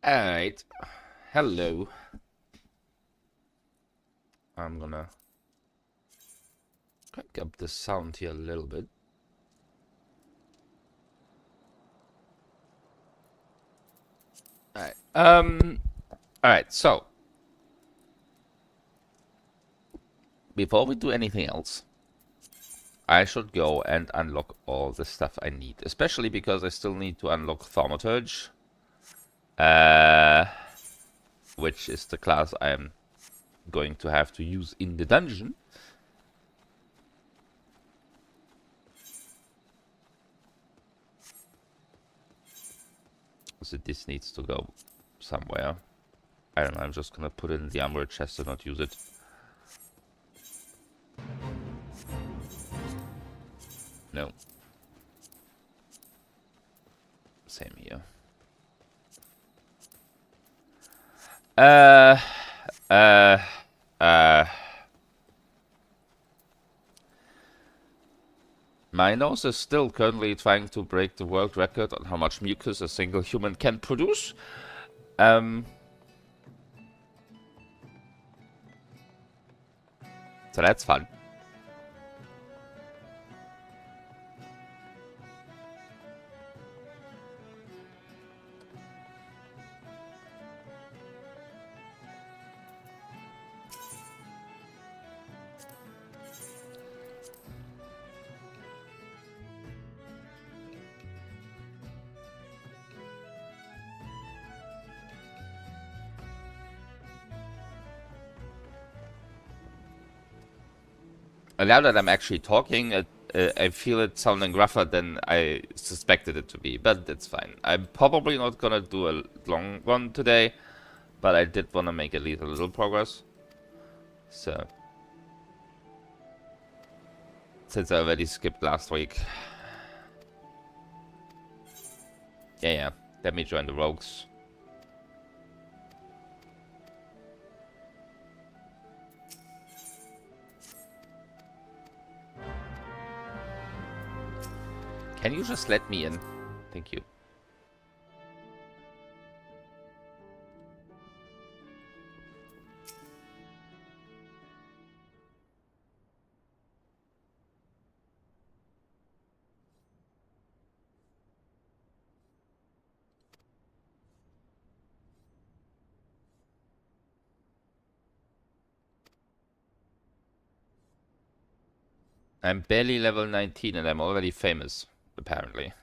Alright. Hello. I'm gonna crank up the sound here a little bit. Alright, so before we do anything else, I should go and unlock all the stuff I need, especially because I still need to unlock Thaumaturge, which is the class I'm going to have to use in the dungeon. So this needs to go somewhere. I don't know, I'm just gonna put it in the armor chest and not use it. No. Same here. My nose is still currently trying to break the world record on how much mucus a single human can produce. So that's fun. And now that I'm actually talking, I feel it sounding rougher than I suspected it to be, but it's fine. I'm probably not gonna do a long one today, but I did want to make at least a little progress. So, since I already skipped last week. Yeah, let me join the rogues. Can you just let me in? Thank you. I'm barely level 19 and I'm already famous, apparently.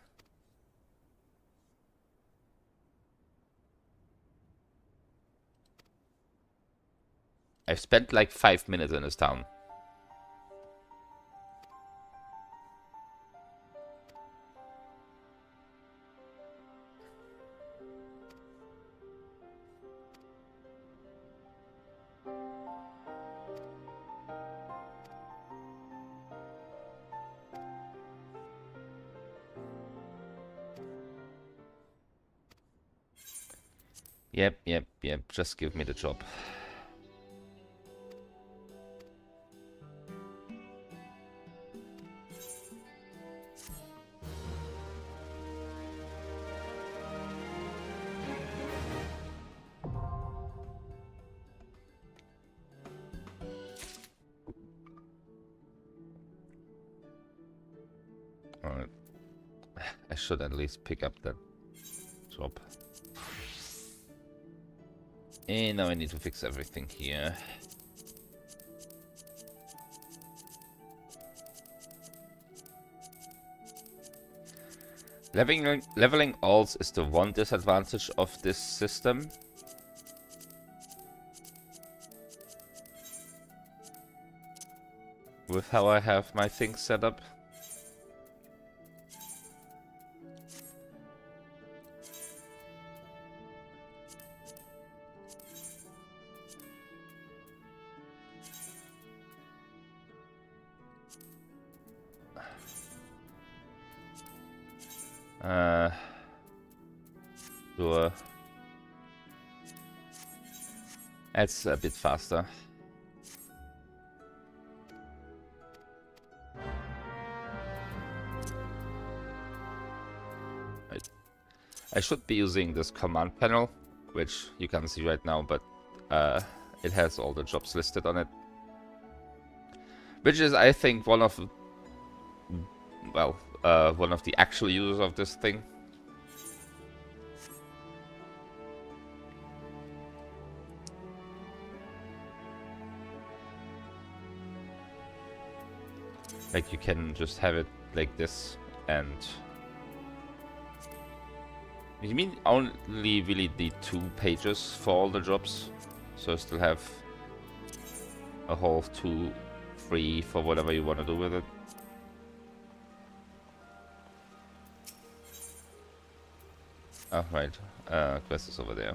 I've spent like 5 minutes in this town. Yep. Just give me the job. Alright. I should at least pick up that job. And now I need to fix everything here. Leveling alts is the one disadvantage of this system. With how I have my things set up. Sure. That's a bit faster. I should be using this command panel which you can't see right now, but it has all the jobs listed on it. Which is, I think, one of the actual users of this thing. Like, you can just have it like this, and you mean only really need 2 pages for all the jobs, so still have a whole 2 free for whatever you want to do with it. Oh, right. Quest is over there.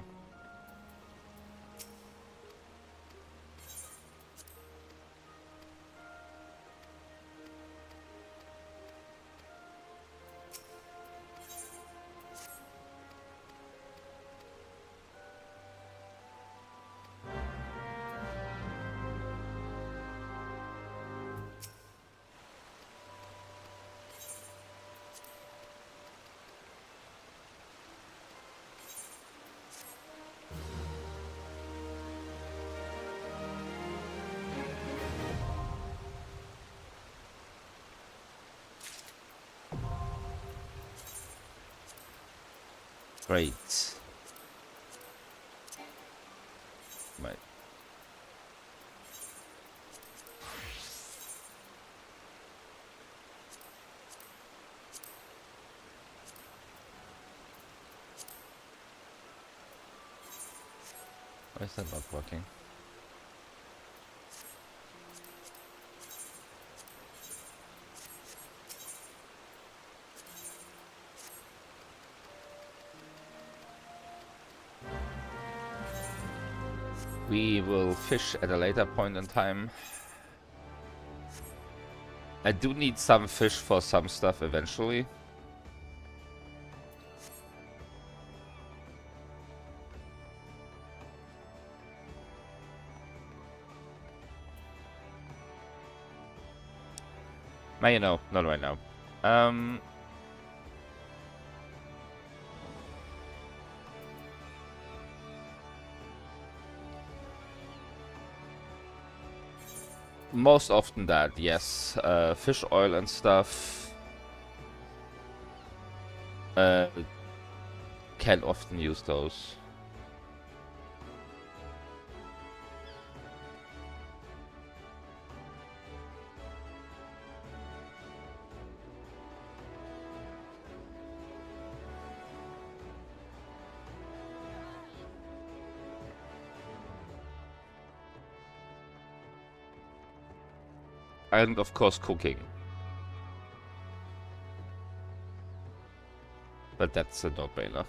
Great. Right. Why is that not working? We will fish at a later point in time. I do need some fish for some stuff eventually. May no, not right now. Most often that, yes. Fish oil and stuff can often use those. And of course cooking. But that's a no-brainer.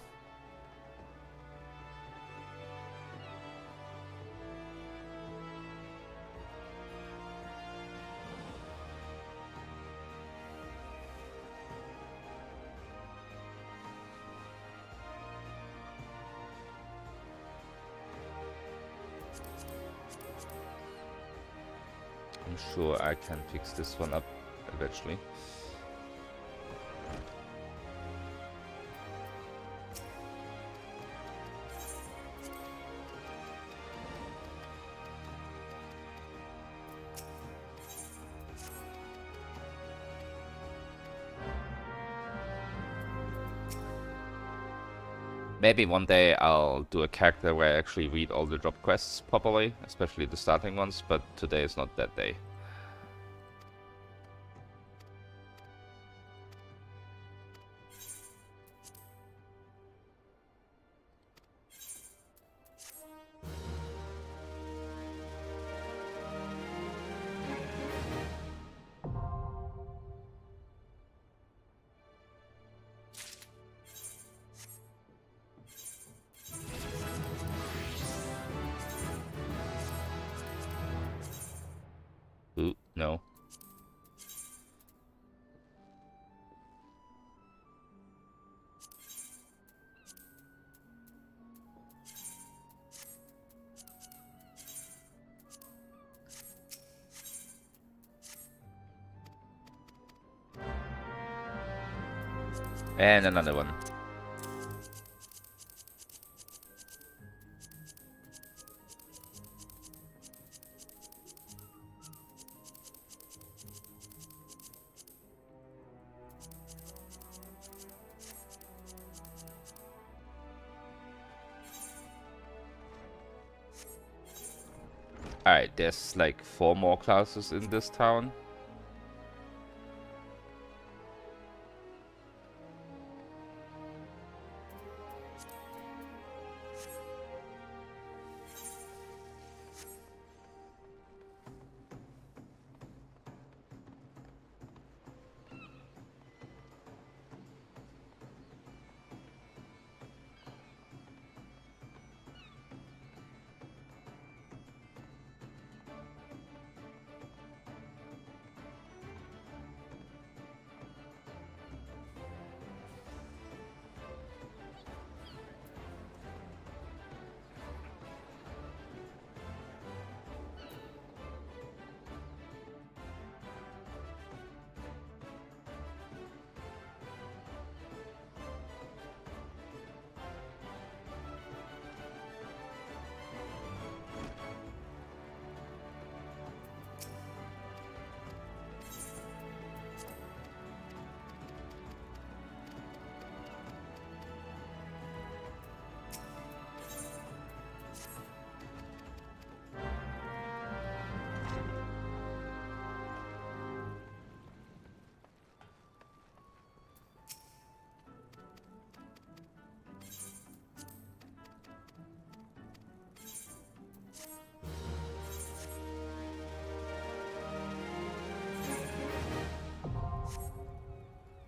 I'm sure I can fix this one up eventually. Maybe one day I'll do a character where I actually read all the job quests properly, especially the starting ones, but today is not that day. Ooh, no. And another one. Alright, there's like 4 more classes in this town.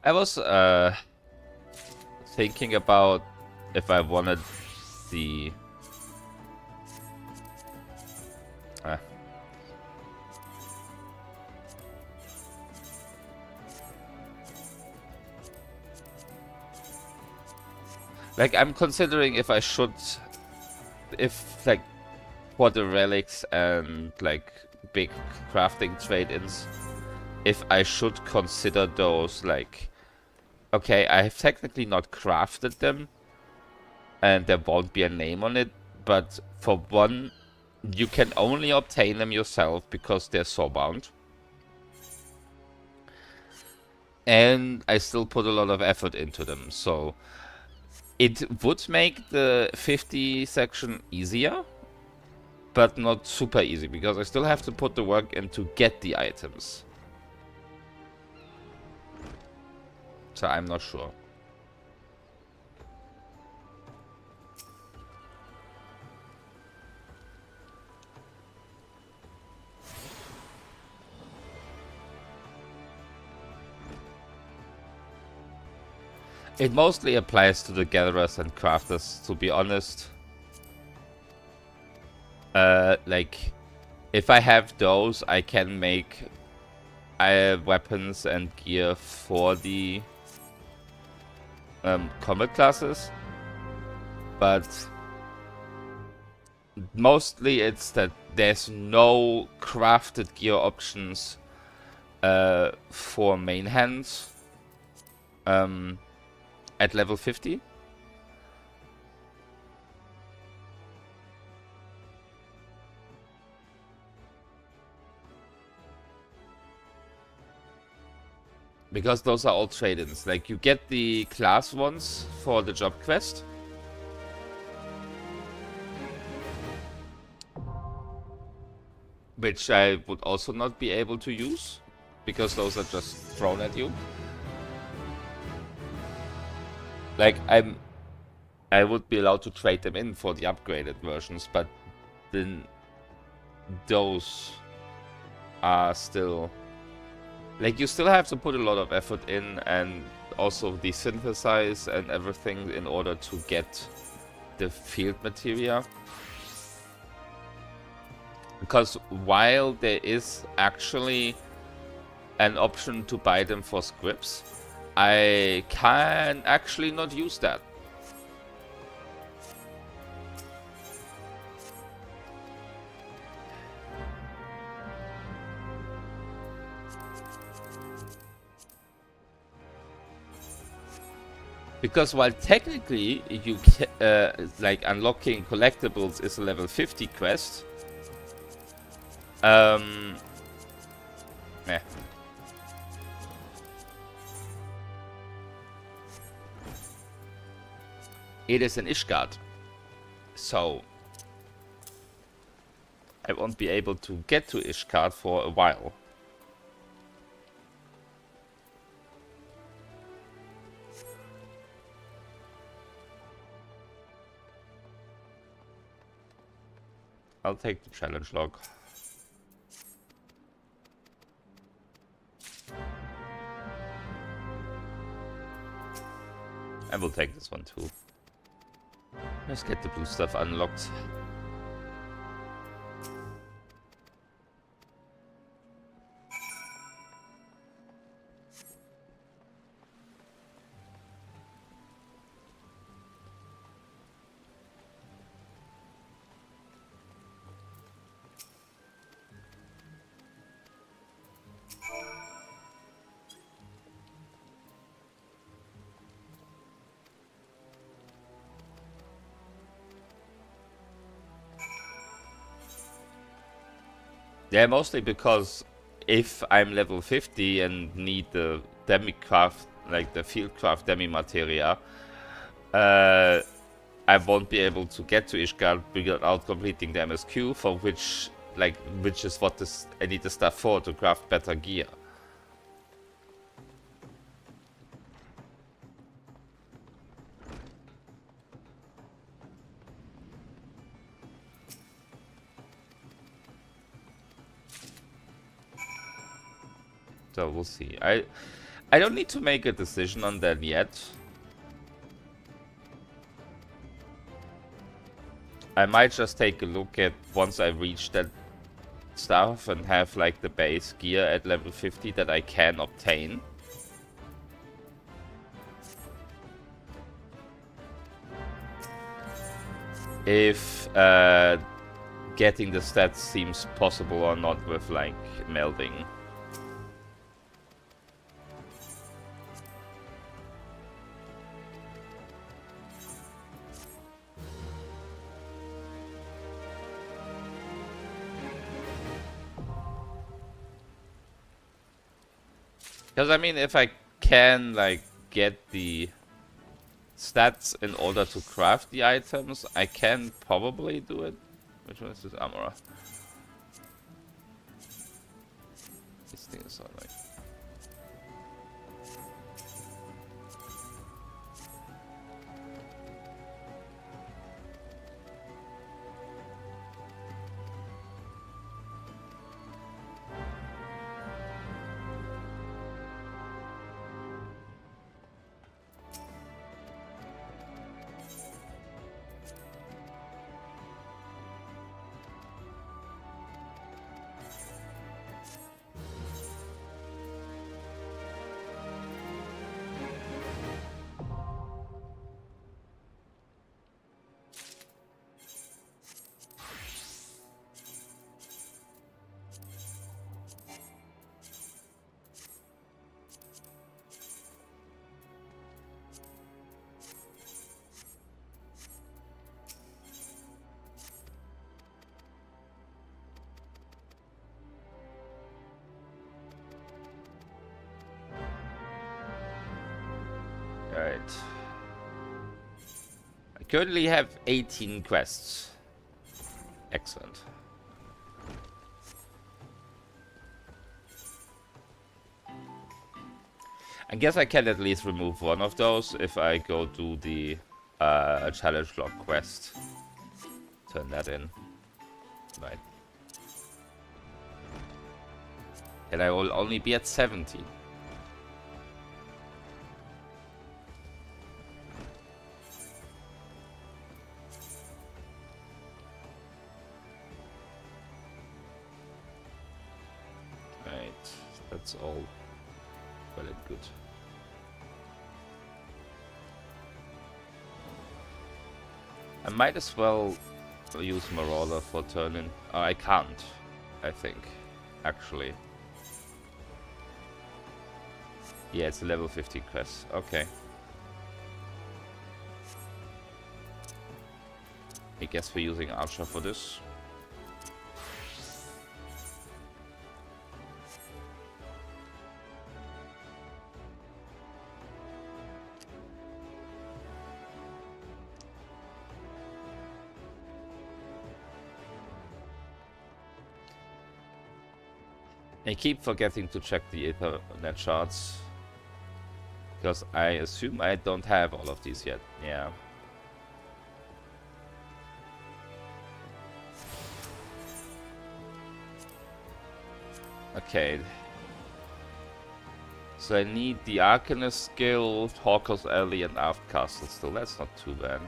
I was thinking about if I wanted the like I'm considering if I should, if like for the relics and like big crafting trade-ins, if I should consider those like, okay, I have technically not crafted them and there won't be a name on it, but for one, you can only obtain them yourself because they're soulbound. And I still put a lot of effort into them, so it would make the 50 section easier, but not super easy, because I still have to put the work in to get the items. So I'm not sure. It mostly applies to the gatherers and crafters, to be honest. Like, if I have those, I can make weapons and gear for the combat classes. But mostly it's that there's no crafted gear options for main hands at level 50. Because those are all trade-ins. Like, you get the class ones for the job quest. Which I would also not be able to use, because those are just thrown at you. Like, I would be allowed to trade them in for the upgraded versions, but then those are still... Like, you still have to put a lot of effort in, and also desynthesize and everything in order to get the field materia. Because while there is actually an option to buy them for scripts, I can actually not use that. Because while technically you like unlocking collectibles is a level 50 quest, it is an Ishgard. So I won't be able to get to Ishgard for a while. I'll take the challenge log. I will take this one too. Let's get the blue stuff unlocked. Yeah, mostly because if I'm level 50 and need the demi-craft, like the fieldcraft demi-materia, I won't be able to get to Ishgard without completing the MSQ, for which is what I need the stuff for, to craft better gear. So we'll see. I don't need to make a decision on that yet. I might just take a look at once I reach that stuff and have like the base gear at level 50 that I can obtain. If getting the stats seems possible or not with like melding. Because I mean, if I can like get the stats in order to craft the items, I can probably do it. Which one is this armor? These things are like... Alright. I currently have 18 quests. Excellent. I guess I can at least remove one of those if I go do the challenge log quest. Turn that in. Right. And I will only be at 70. That's all well and good. I might as well use Marauder for turn-in. I can't, I think, actually. Yeah, it's a level 50 quest. Okay. I guess we're using Archer for this. I keep forgetting to check the Ethernet charts. Because I assume I don't have all of these yet. Yeah. Okay. So I need the Arcanist skill, Hawker's Alley, and Aft Castle still. That's not too bad.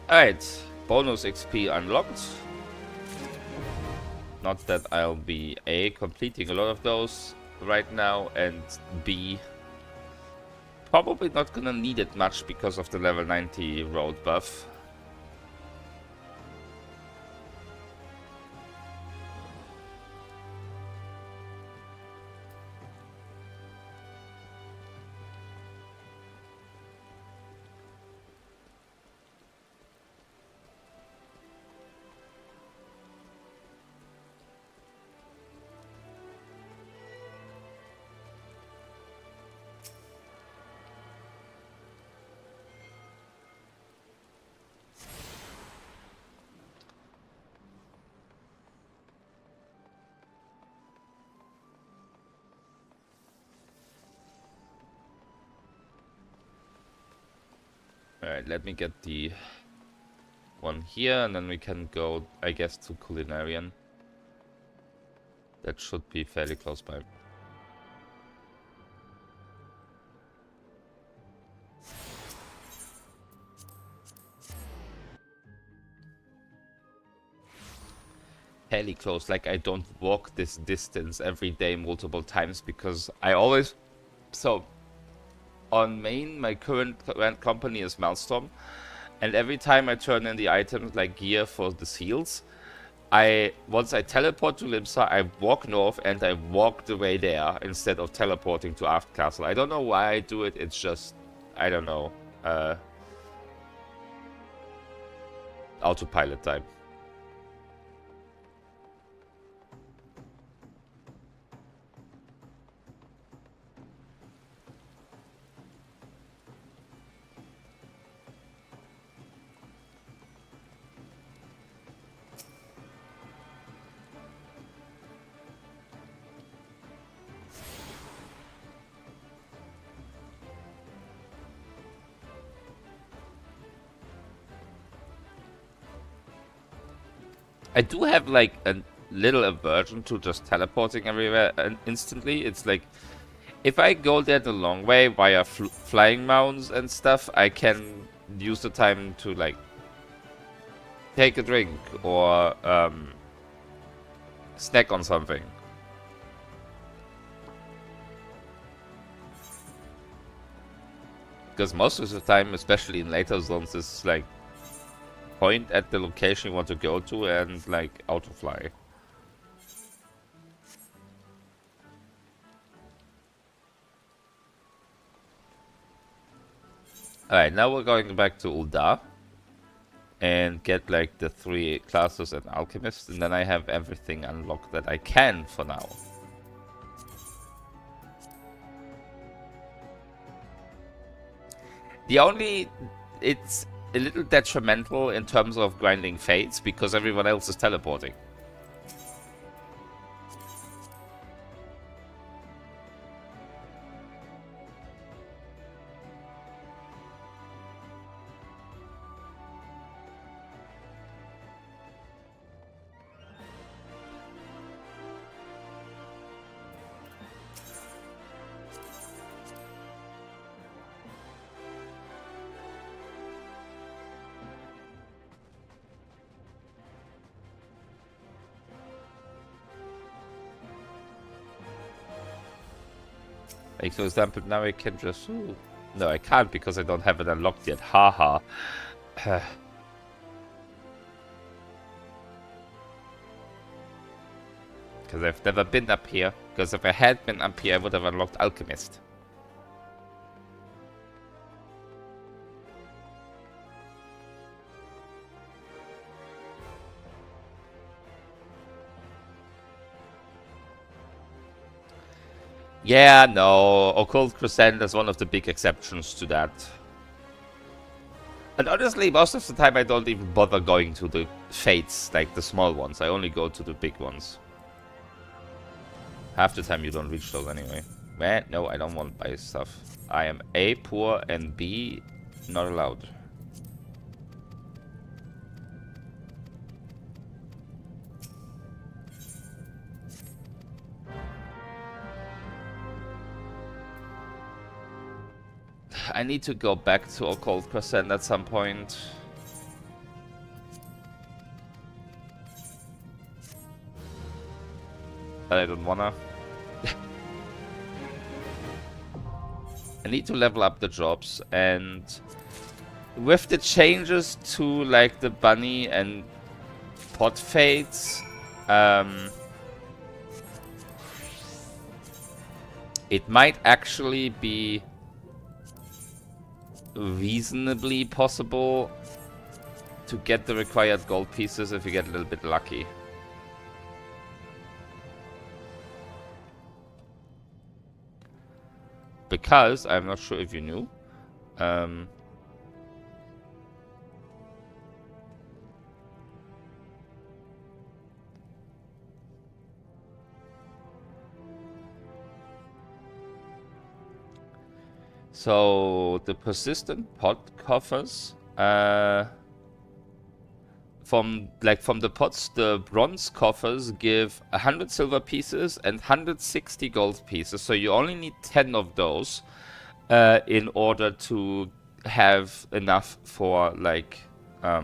Alright, bonus XP unlocked. Not that I'll be A, completing a lot of those right now, and B, probably not gonna need it much because of the level 90 road buff. Alright, let me get the one here, and then we can go, I guess, to Culinarian. That should be fairly close by. Fairly close, like I don't walk this distance every day multiple times because I always... So, on main, my current company is Maelstrom, and every time I turn in the items like gear for the seals, once I teleport to Limsa, I walk north and I walk the way there instead of teleporting to Aft Castle. I don't know why I do it, it's just, I don't know, autopilot time. I do have like a little aversion to just teleporting everywhere instantly. It's like, if I go there the long way via flying mounts and stuff, I can use the time to like take a drink or snack on something. Because most of the time, especially in later zones, is like point at the location you want to go to and like auto fly. Alright, now we're going back to Ul'dah and get like the 3 classes and alchemist, and then I have everything unlocked that I can for now. It's a little detrimental in terms of grinding fates because everyone else is teleporting. Like, for example, now I can just... Ooh. No, I can't because I don't have it unlocked yet. Haha. Because I've never been up here. Because if I had been up here, I would have unlocked Alchemist. Yeah, no, Occult Crescent is one of the big exceptions to that. And honestly, most of the time I don't even bother going to the fates, like the small ones. I only go to the big ones. Half the time you don't reach those anyway. Man, no, I don't want to buy stuff. I am A, poor, and B, not allowed. I need to go back to Occult Crescent at some point. But I don't wanna. I need to level up the jobs, and with the changes to like the bunny and pot fates, it might actually be reasonably possible to get the required gold pieces if you get a little bit lucky. Because, I'm not sure if you knew, so the persistent pot coffers, from the pots, the bronze coffers give 100 silver pieces and 160 gold pieces. So you only need 10 of those in order to have enough for like a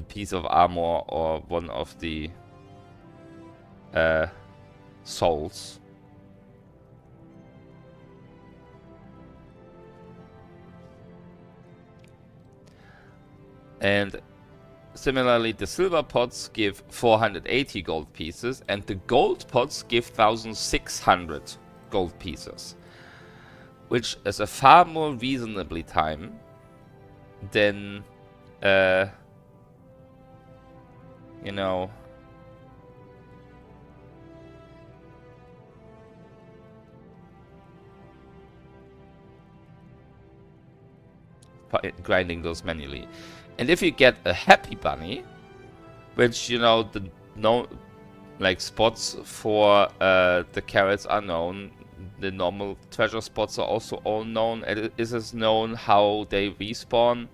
piece of armor or one of the souls. And similarly, the silver pots give 480 gold pieces, and the gold pots give 1,600 gold pieces, which is a far more reasonably time than, you know, grinding those manually. And if you get a happy bunny, which, you know, the like spots for the carrots are known, the normal treasure spots are also all known, and it is known how they respawn.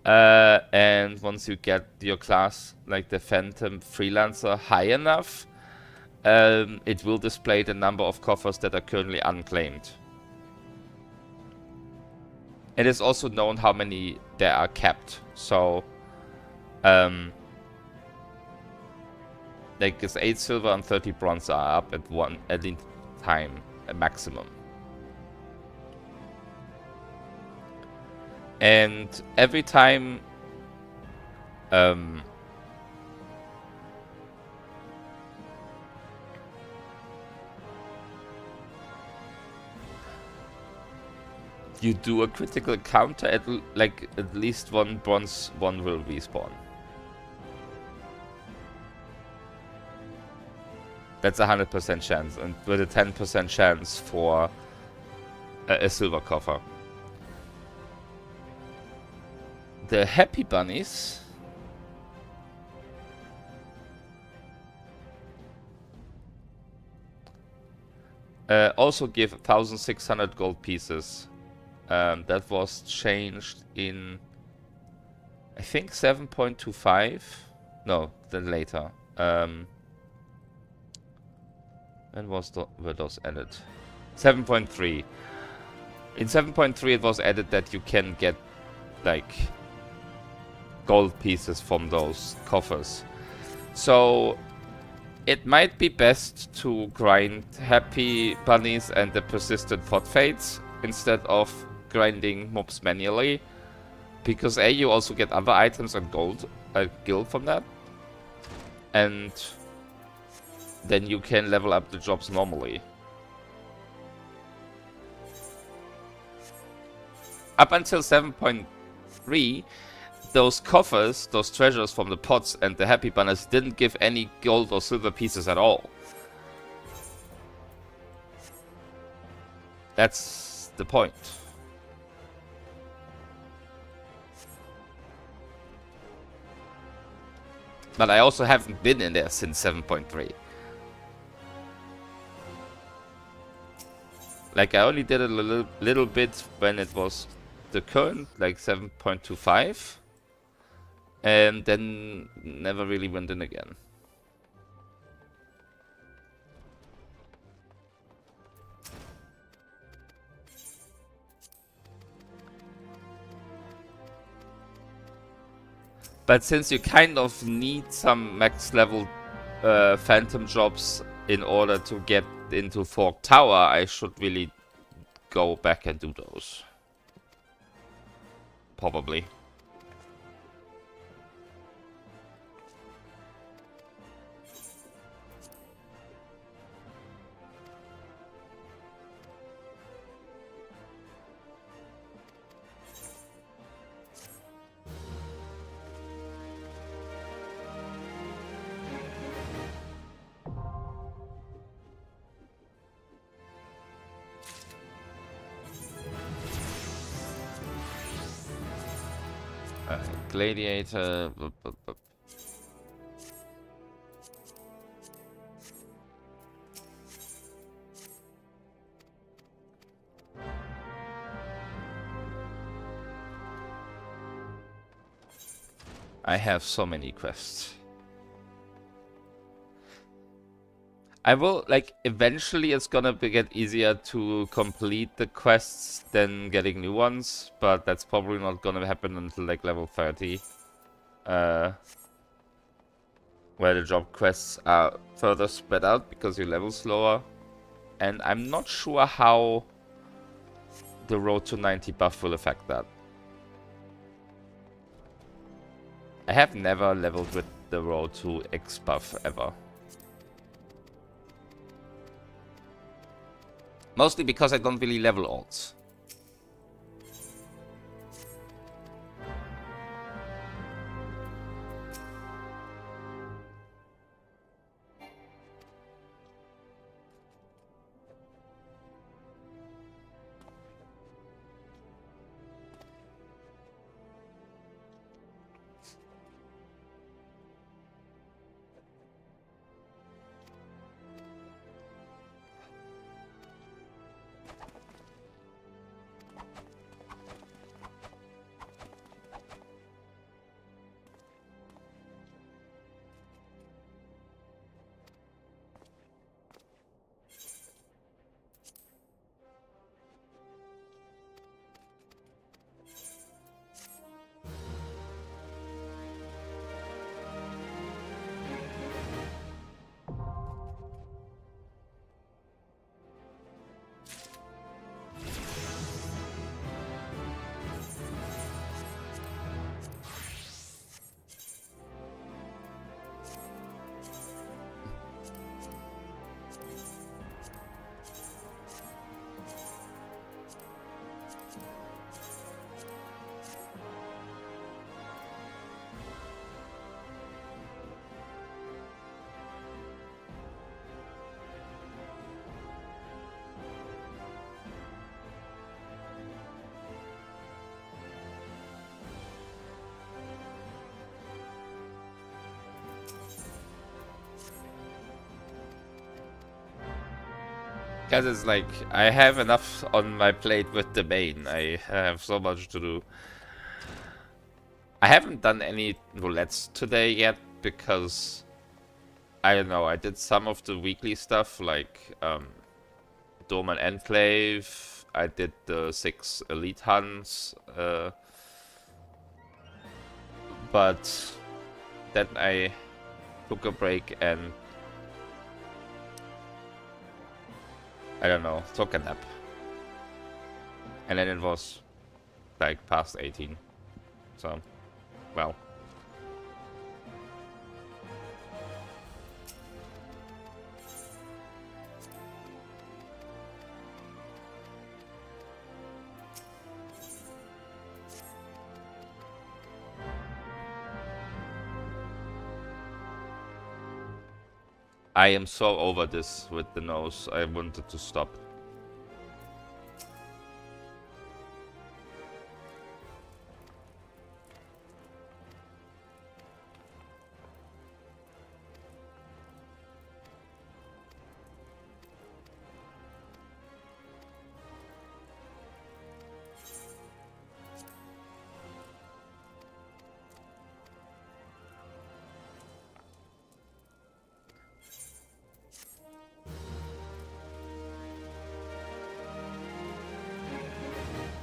And once you get your class, like the Phantom Freelancer, high enough, it will display the number of coffers that are currently unclaimed. It is also known how many there are kept. So, like it's 8 silver and 30 bronze are up at the time, a maximum. And every time you do a critical counter, at least one bronze one will respawn. That's 100% chance, and with a 10% chance for a silver coffer. The happy bunnies also give 1,600 gold pieces. That was changed in, I think, 7.25. No, then later. When were those added? 7.3. In 7.3 it was added that you can get like gold pieces from those coffers. So it might be best to grind happy bunnies and the persistent pot fates instead of grinding mobs manually, because A, you also get other items and gold guild from that, and then you can level up the jobs normally. Up until 7.3, those coffers, those treasures from the pots and the happy banners didn't give any gold or silver pieces at all. That's the point. But I also haven't been in there since 7.3. Like, I only did it a little bit when it was the current, like 7.25. And then never really went in again. But since you kind of need some max level phantom jobs in order to get into Fork Tower, I should really go back and do those. Probably. Gladiator. I have so many quests. I will, like, eventually it's gonna get easier to complete the quests than getting new ones, but that's probably not gonna happen until, like, level 30. Where the job quests are further spread out because you level slower. And I'm not sure how the Road to 90 buff will affect that. I have never leveled with the Road to X buff ever. Mostly because I don't really level alts. Because it's like, I have enough on my plate with the main. I have so much to do. I haven't done any roulettes today yet because, I don't know, I did some of the weekly stuff like Dome and Enclave. I did the 6 elite hunts. But then I took a break and, I don't know, took a nap. And then it was like past 18. So, well. I am so over this with the nose. I wanted to stop.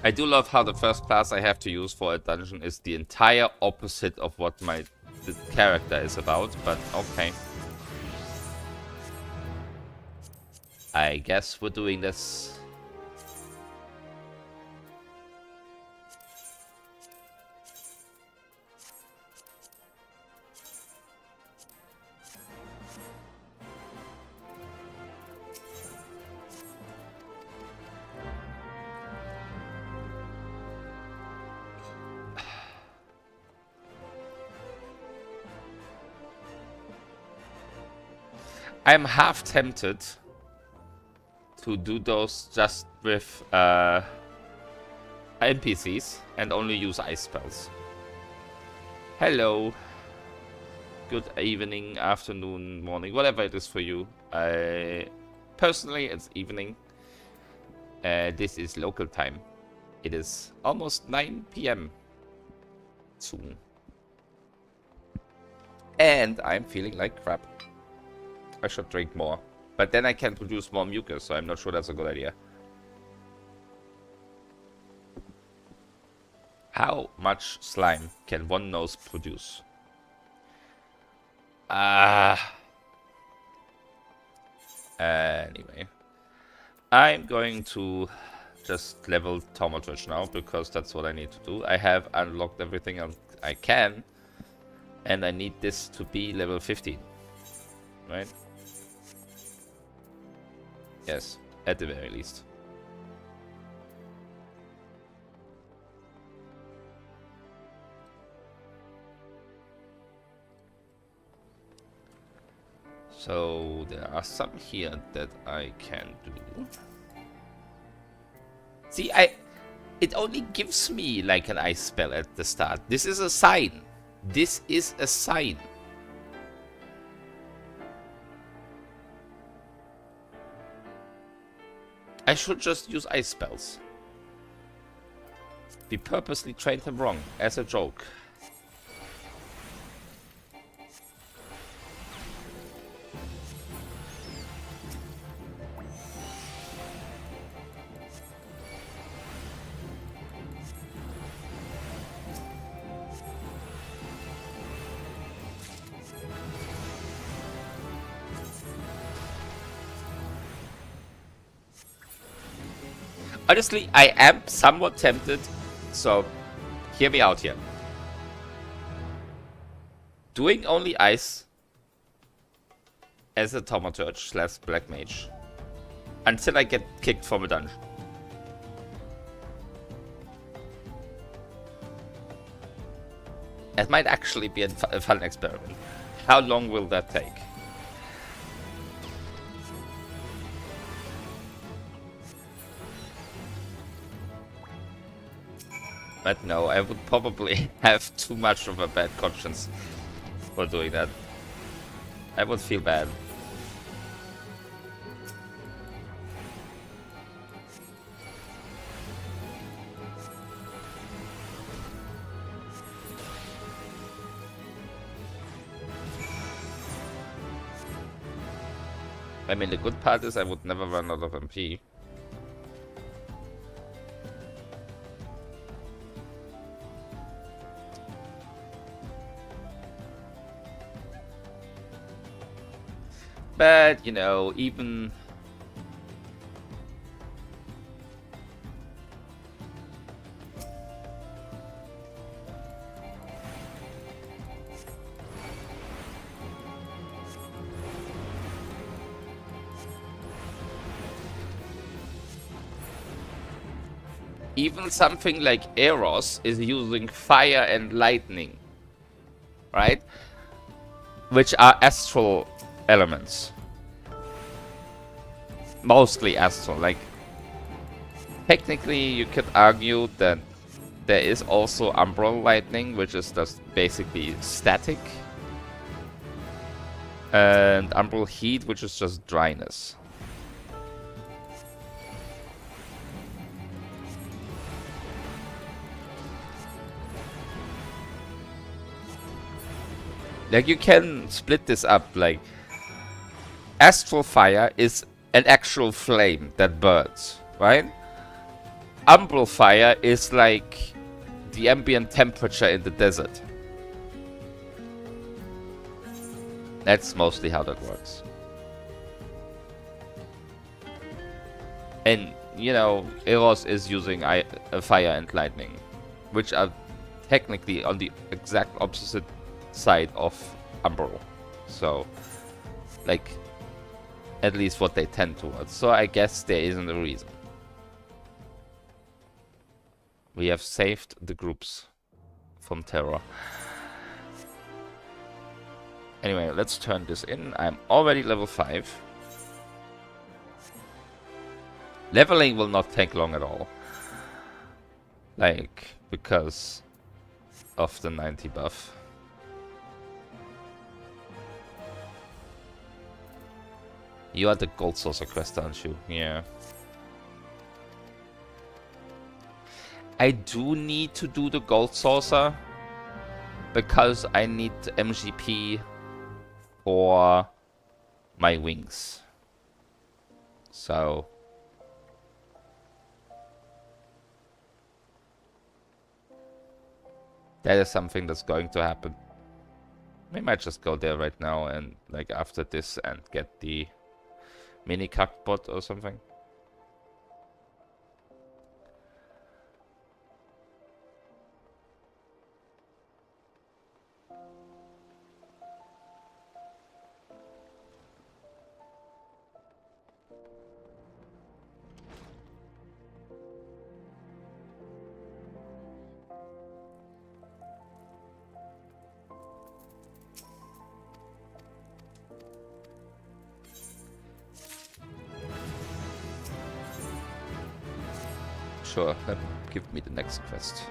I do love how the first class I have to use for a dungeon is the entire opposite of what the character is about, but okay. I guess we're doing this. I'm half tempted to do those just with NPCs and only use ice spells. Hello. Good evening, afternoon, morning, whatever it is for you. Personally, it's evening. This is local time. It is almost 9 p.m. soon. And I'm feeling like crap. I should drink more. But then I can produce more mucus, so I'm not sure that's a good idea. How much slime can one nose produce? Anyway. I'm going to just level Thaumaturge now, because that's what I need to do. I have unlocked everything I can. And I need this to be level 15. Right? Yes, at the very least. So there are some here that I can do. See, it only gives me like an ice spell at the start. This is a sign. This is a sign. I should just use ice spells. We purposely trained him wrong, as a joke. Honestly, I am somewhat tempted, so hear me out here. Doing only ice as a Thaumaturge / Black Mage until I get kicked from a dungeon. It might actually be a fun experiment. How long will that take? But no, I would probably have too much of a bad conscience for doing that. I would feel bad. I mean, the good part is I would never run out of MP. But, you know, even... even something like Eros is using fire and lightning, right? Which are astral elements. Mostly astral. Like, technically you could argue that there is also umbral lightning, which is just basically static. And umbral heat, which is just dryness. Like, you can split this up, like, astral fire is an actual flame that burns, right? umbral fire is like the ambient temperature in the desert. That's mostly how that works. And, you know, Eros is using fire and lightning, which are technically on the exact opposite side of Umbral. So, like, at least what they tend towards. So I guess there isn't a reason. We have saved the groups from terror. Anyway, let's turn this in. I'm already level 5. Leveling will not take long at all. Like, because of the 90 buff. You are the Gold Saucer quest, aren't you? Yeah. I do need to do the Gold Saucer because I need MGP for my wings. So that is something that's going to happen. We might just go there right now and like after this and get the mini cockpot or something. Sure, give me the next quest.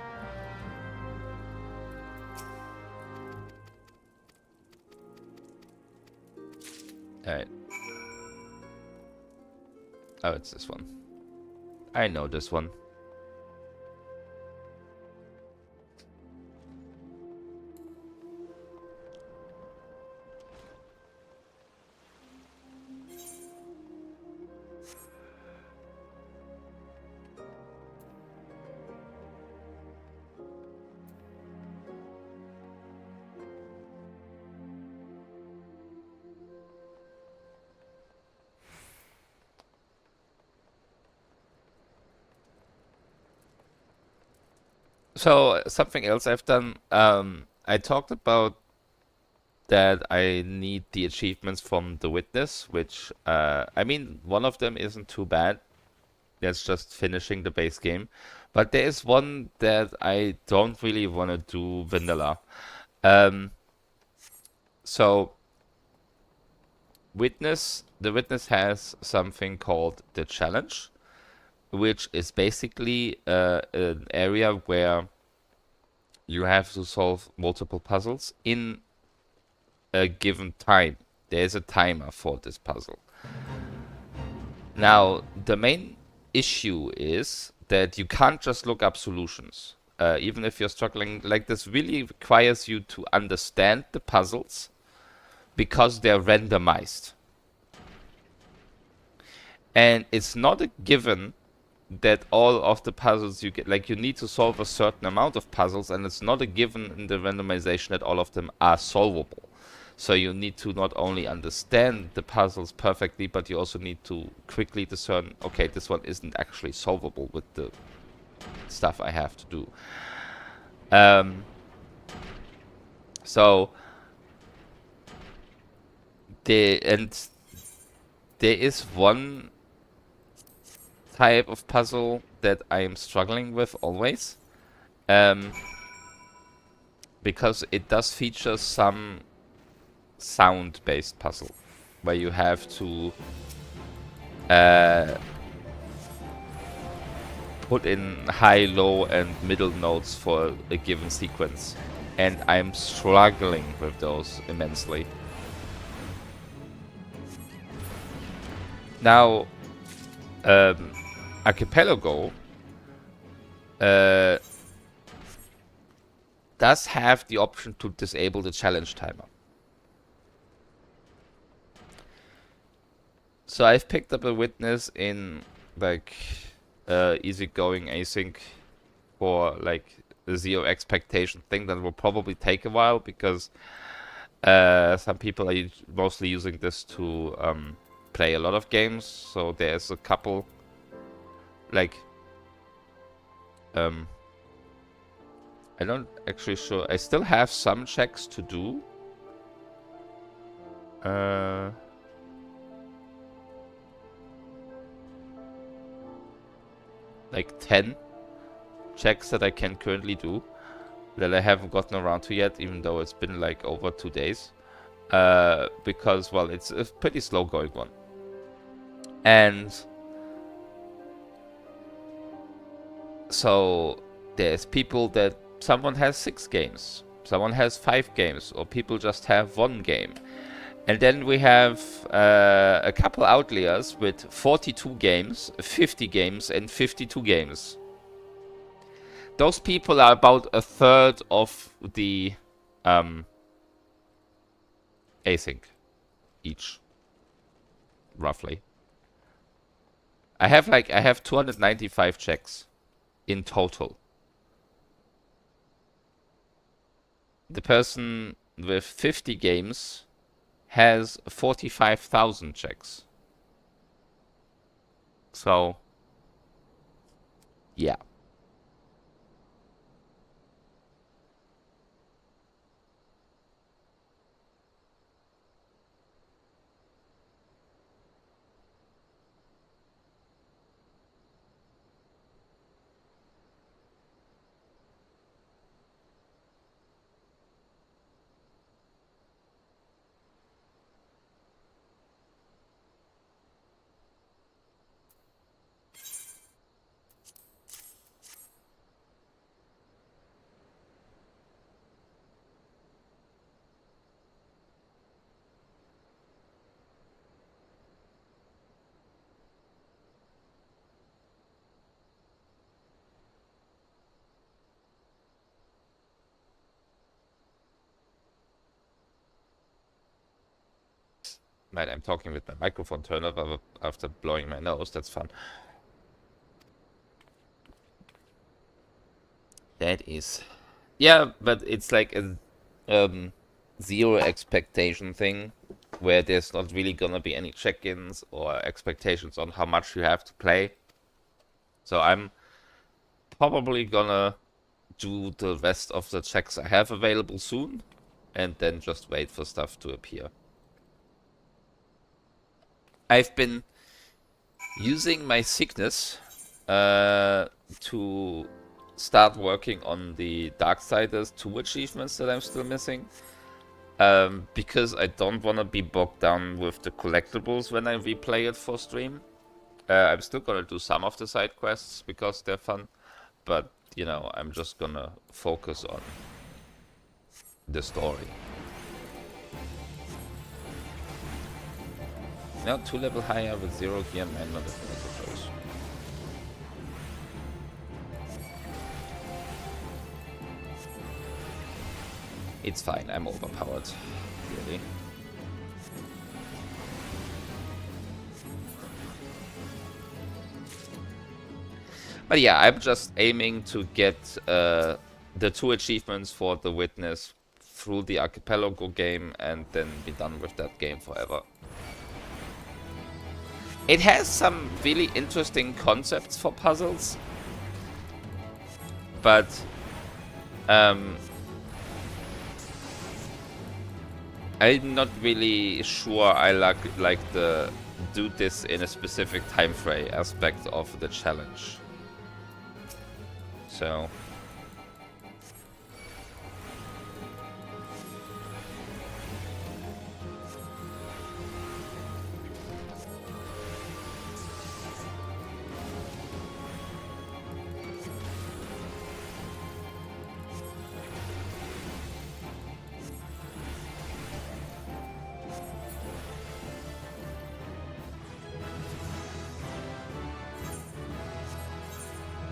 Alright. Oh, it's this one. I know this one. So, something else I've done, I talked about that I need the achievements from the Witness, which, I mean, one of them isn't too bad. That's just finishing the base game. But there is one that I don't really want to do vanilla. So, the Witness has something called the Challenge, which is basically an area where you have to solve multiple puzzles in a given time. There's a timer for this puzzle. Now, the main issue is that you can't just look up solutions. Even if you're struggling, like this really requires you to understand the puzzles because they're randomized. And it's not a given that all of the puzzles you get, like you need to solve a certain amount of puzzles, and it's not a given in the randomization that all of them are solvable. So you need to not only understand the puzzles perfectly, but you also need to quickly discern, okay, this one isn't actually solvable with the stuff I have to do. So there is one type of puzzle that I am struggling with always, because it does feature some sound-based puzzle where you have to put in high, low, and middle notes for a given sequence, and I'm struggling with those immensely. Now, Archipelago does have the option to disable the challenge timer. So I've picked up a Witness in like easygoing async for like a zero expectation thing that will probably take a while because some people are mostly using this to play a lot of games. So there's a couple like I'm not actually sure. I still have some checks to do. Like 10 checks that I can currently do that I haven't gotten around to yet, even though it's been like over 2 days. Because, well, it's a pretty slow going one. And so there's people that someone has 6 games, someone has 5 games, or people just have 1 game. And then we have a couple outliers with 42 games, 50 games, and 52 games. Those people are about a third of the async each, roughly. I have 295 checks in total. The person with 50 games has 45,000 checks. So, yeah. Right, I'm talking with my microphone turned off after blowing my nose. That's fun. That is... Yeah, but it's like a zero expectation thing where there's not really gonna be any check-ins or expectations on how much you have to play. So I'm probably gonna do the rest of the checks I have available soon and then just wait for stuff to appear. I've been using my sickness to start working on the Darksiders 2 achievements that I'm still missing. Because I don't want to be bogged down with the collectibles when I replay it for stream. I'm still gonna do some of the side quests because they're fun, but you know, I'm just gonna focus on the story. No, 2 level higher with 0 gear, man, not a choice. It's fine, I'm overpowered, really. But yeah, I'm just aiming to get the 2 achievements for the Witness through the Archipelago game and then be done with that game forever. It has some really interesting concepts for puzzles, but I'm not really sure I like the do this in a specific time frame aspect of the challenge. So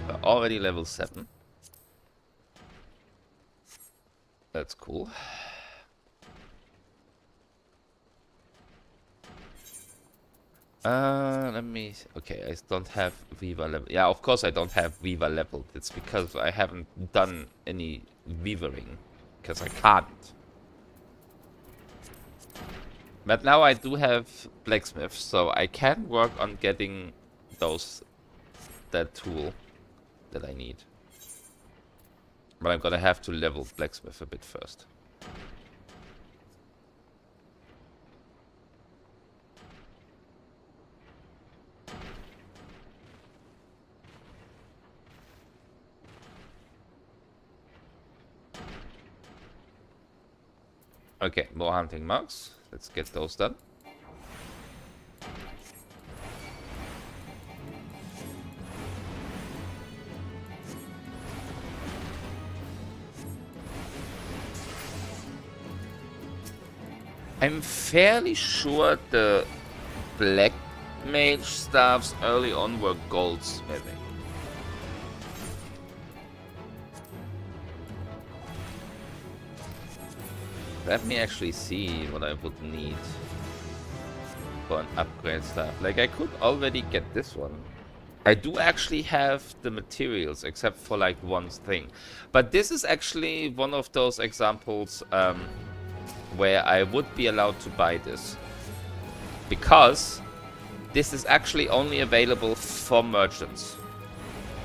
we're already level 7. That's cool. Let me... Okay, I don't have Viva level. Yeah, of course I don't have Viva leveled. It's because I haven't done any weavering. Because I can't. But now I do have blacksmith, so I can work on getting that tool that I need. But I'm gonna have to level blacksmith a bit first. Okay, more hunting marks. Let's get those done. I'm fairly sure the black mage staffs early on were goldsmithing. Let me actually see what I would need for an upgrade staff. Like, I could already get this one. I do actually have the materials, except for like one thing. But this is actually one of those examples where I would be allowed to buy this. Because this is actually only available for merchants.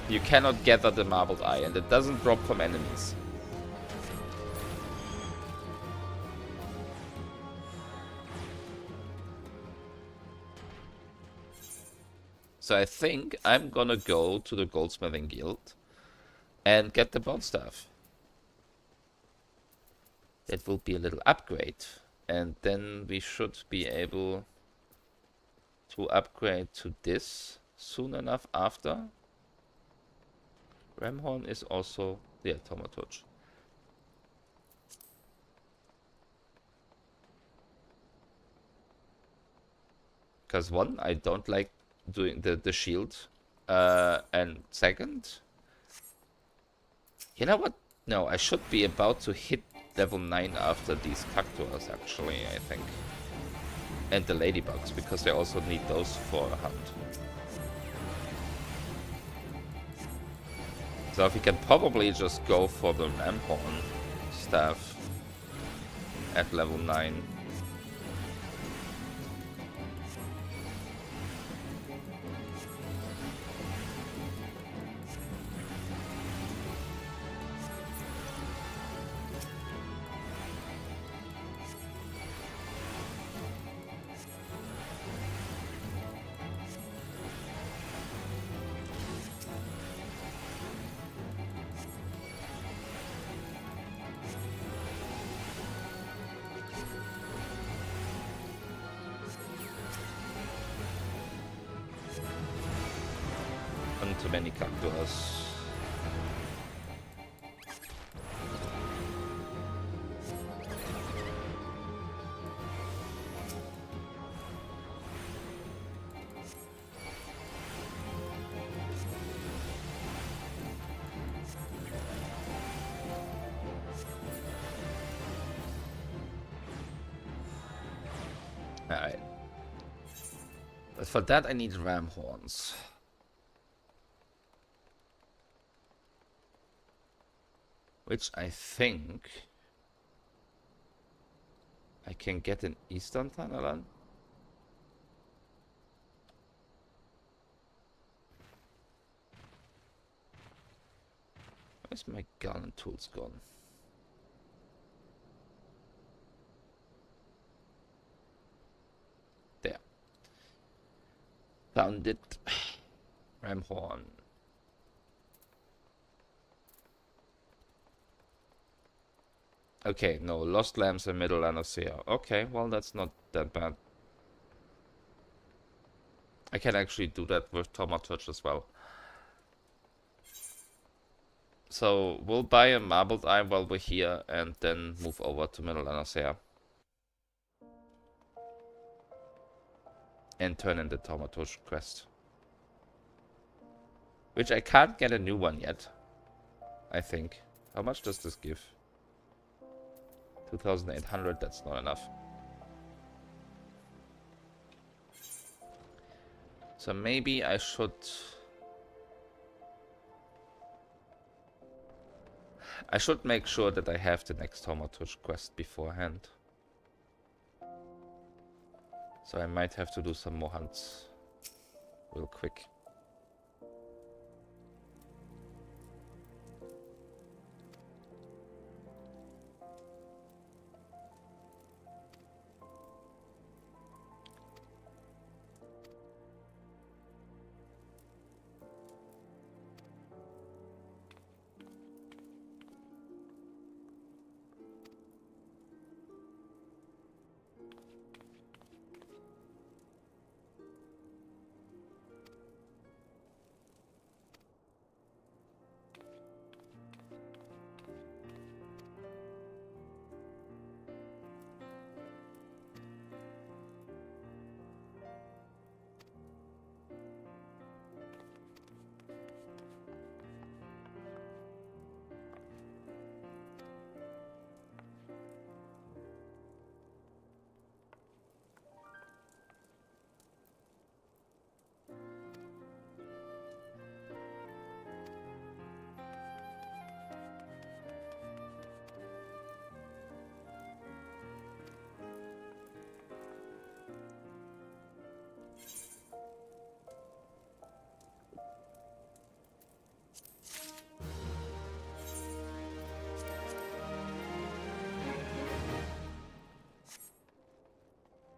You cannot gather the marbled eye, and it doesn't drop from enemies. So I think I'm gonna go to the Goldsmithing Guild and get the bone staff. It will be a little upgrade. And then we should be able to upgrade to this soon enough after. Ramhorn is also... yeah, Tomatouch. Because one, I don't like doing the shield. And second... you know what? No, I should be about to hit level 9 after these cactuars, actually, I think. And the ladybugs, because I also need those for a hunt. So we can probably just go for the Ramhorn staff at level 9. Too many cactuars. Alright. But for that I need ram horns. Which I think I can get in Eastern Thanalan. Where's my gun and tools gone? There. Found it. Ramhorn. Okay, no, Lost Lambs and Middle Anosea. Okay, well, that's not that bad. I can actually do that with Tomatouch as well. So, we'll buy a Marbled Eye while we're here, and then move over to Middle Anosea. And turn in the Tomatouch quest. Which I can't get a new one yet, I think. How much does this give? 2,800, that's not enough. So maybe I should... I should make sure that I have the next Thaumaturge quest beforehand. So I might have to do some more hunts real quick.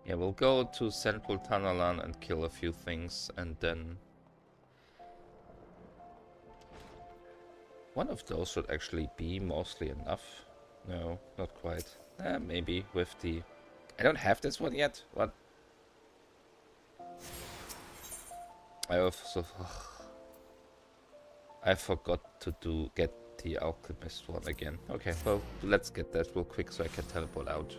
Yeah, we'll go to Central Tanalan and kill a few things, and then... One of those should actually be mostly enough. No, not quite. Maybe with the... I don't have this one yet. What? I also... I forgot to get the Alchemist one again. Okay, well, let's get that real quick so I can teleport out.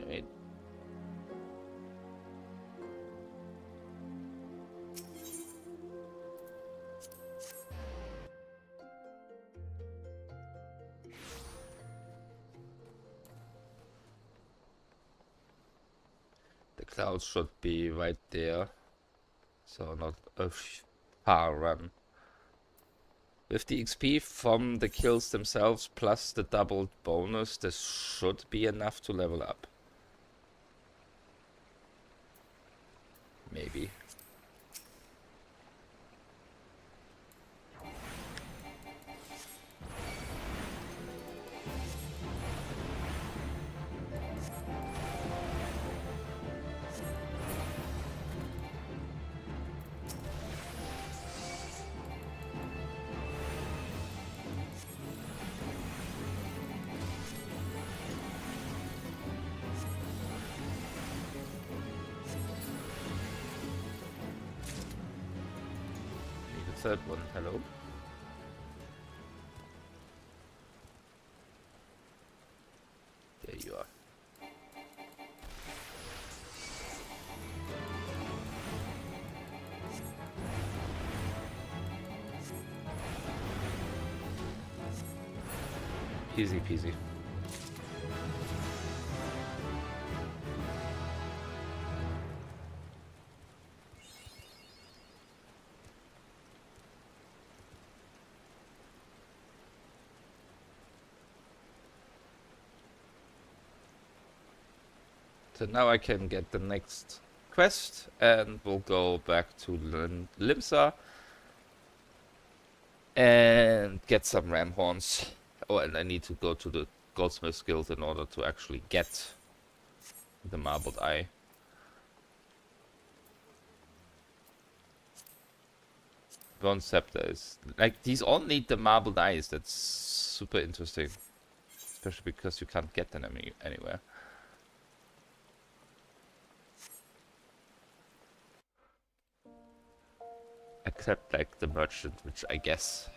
Wait. The clouds should be right there, so not a far run. With the XP from the kills themselves plus the doubled bonus, this should be enough to level up. Maybe. Third one, hello. There you are. Easy peasy. So now I can get the next quest, and we'll go back to Limsa and get some ram horns. Oh, and I need to go to the Goldsmith's Guild in order to actually get the marbled eye. bronze scepter is like these all need the marble dice. That's super interesting, especially because you can't get them anywhere. Except like the merchant, which I guess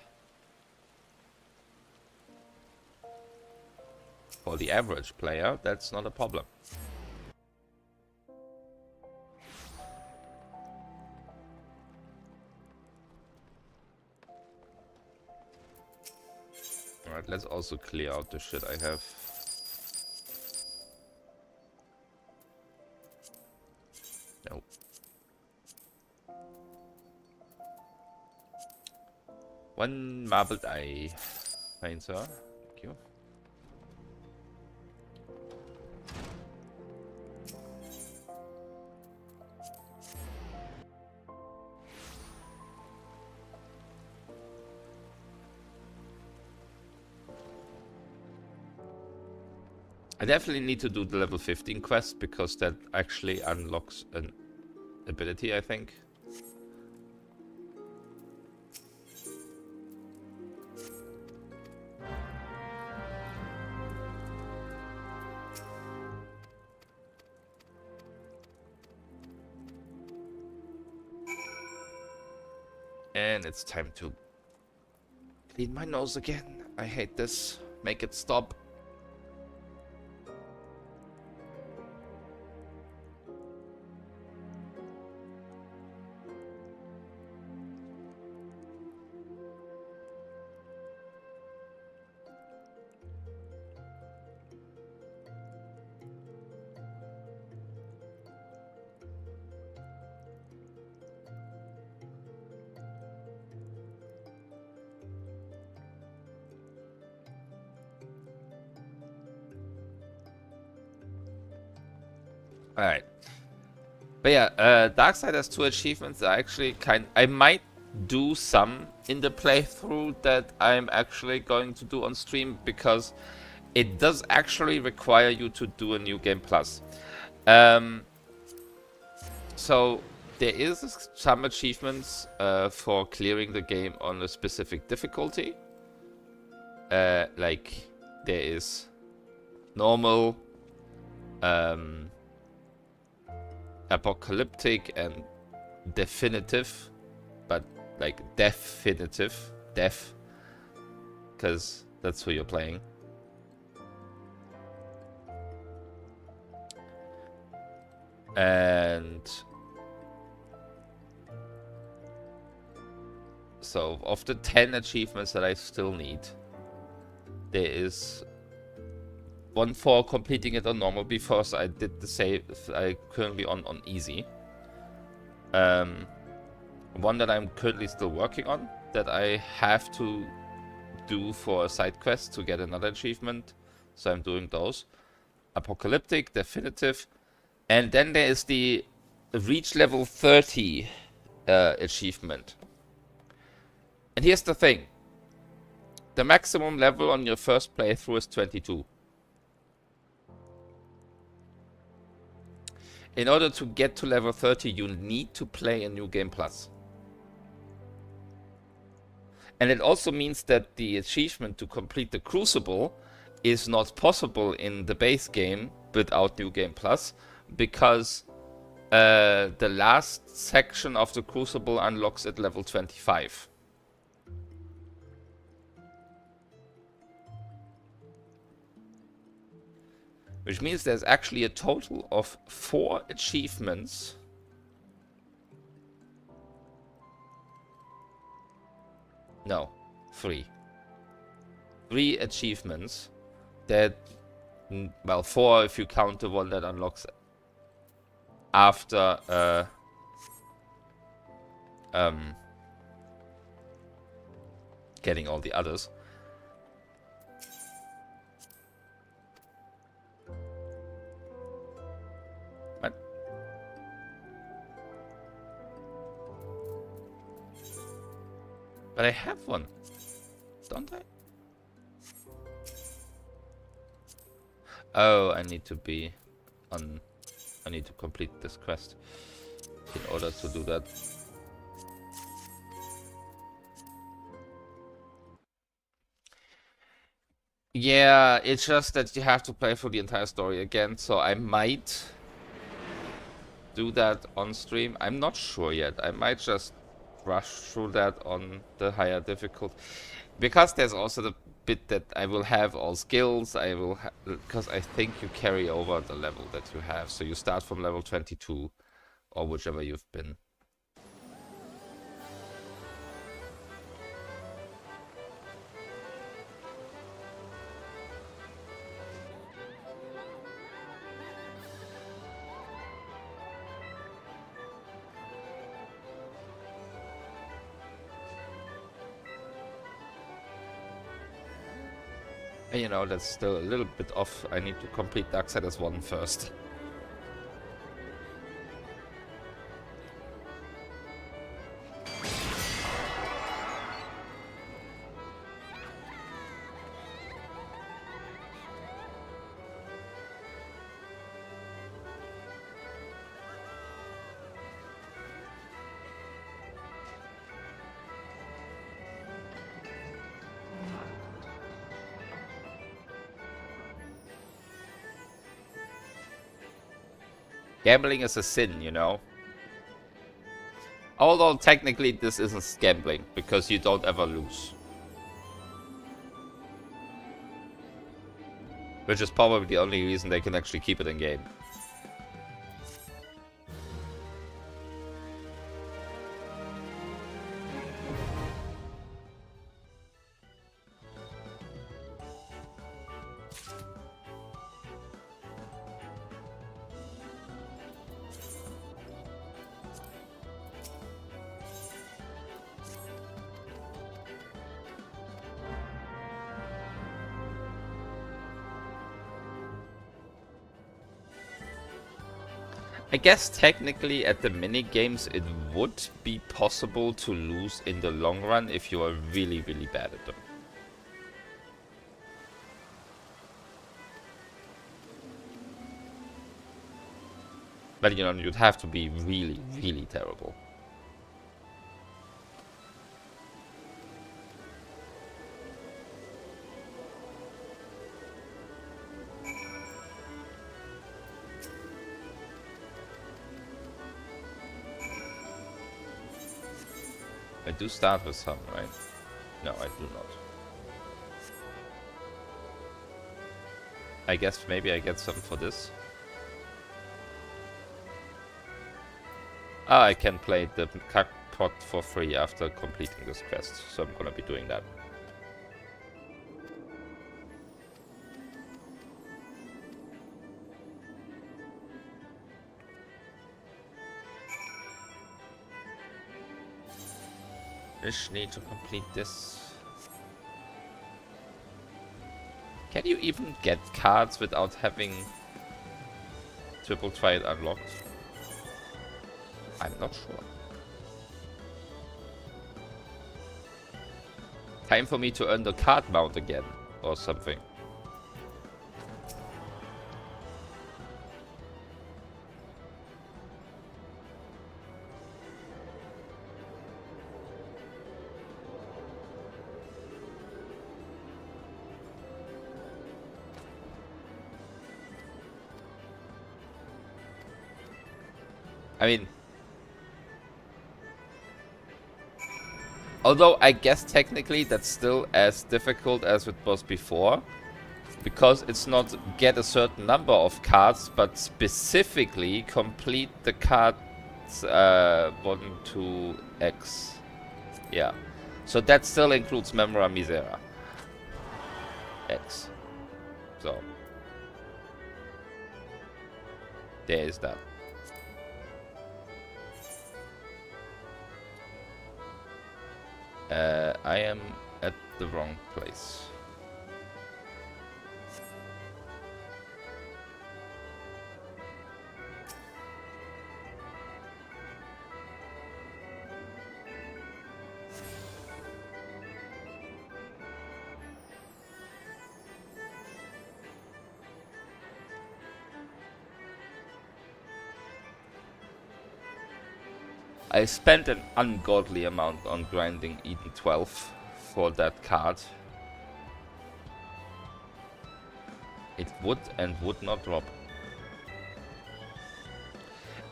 for the average player that's not a problem. Alright, let's also clear out the shit I have. No. One marbled eye. Fine, sir. Thank you. I definitely need to do the level 15 quest because that actually unlocks an ability, I think. And it's time to clean my nose again. I hate this. Make it stop. Alright. But yeah, Darkside has 2 achievements. I might do some in the playthrough that I'm actually going to do on stream because it does actually require you to do a New Game Plus. So there is some achievements for clearing the game on a specific difficulty. Like there is normal, apocalyptic, and definitive, but like definitive, because that's who you're playing. And so of the 10 achievements that I still need, there is one for completing it on normal because I did the save. I currently on easy. One that I'm currently still working on that I have to do for a side quest to get another achievement. So I'm doing those. Apocalyptic, definitive, and then there is the reach level 30 achievement. And here's the thing. The maximum level on your first playthrough is 22. In order to get to level 30, you need to play a New Game Plus. And it also means that the achievement to complete the Crucible is not possible in the base game without New Game Plus, because the last section of the Crucible unlocks at level 25. Which means there's actually a total of 4 achievements. No, 3. 3 achievements that, well, 4 if you count the one that unlocks after getting all the others. But I have one, don't I? Oh, I need to be on... I need to complete this quest in order to do that. Yeah, it's just that you have to play through the entire story again, so I might do that on stream. I'm not sure yet. I might just rush through that on the higher difficult. Because there's also the bit that I will have all skills, I will because I think you carry over the level that you have. So you start from level 22 or whichever you've been. And you know, that's still a little bit off. I need to complete Darksiders 1 first. Gambling is a sin, you know. Although technically this isn't gambling, because you don't ever lose. Which is probably the only reason they can actually keep it in game. I guess technically at the mini games it would be possible to lose in the long run if you are really, really bad at them. But you know, you'd have to be really, really terrible. I do start with some, right? No, I do not. I guess maybe I get some for this. Ah, I can play the pot for free after completing this quest, so I'm gonna be doing that. Just need to complete this. Can you even get cards without having Triple Triad unlocked? I'm not sure. Time for me to earn the card mount again, or something. I mean, although I guess technically that's still as difficult as it was before, because it's not get a certain number of cards, but specifically complete the cards 1 to X. Yeah, so that still includes Memora Misera X. So there is that. I am at the wrong place. I spent an ungodly amount on grinding Eden 12 for that card. It would and would not drop.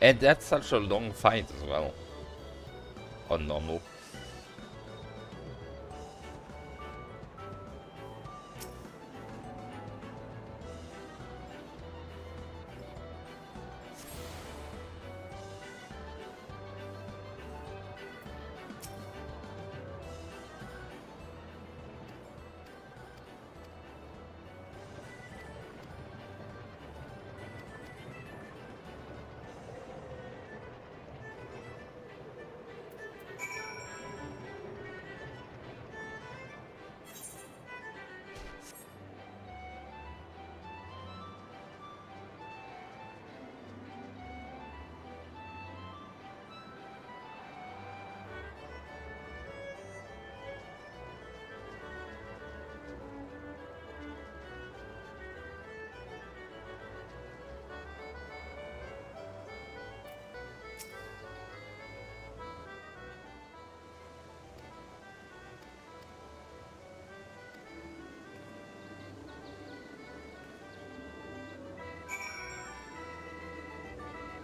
And that's such a long fight as well. On normal.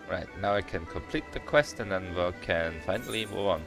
Right, now I can complete the quest and then we can finally move on.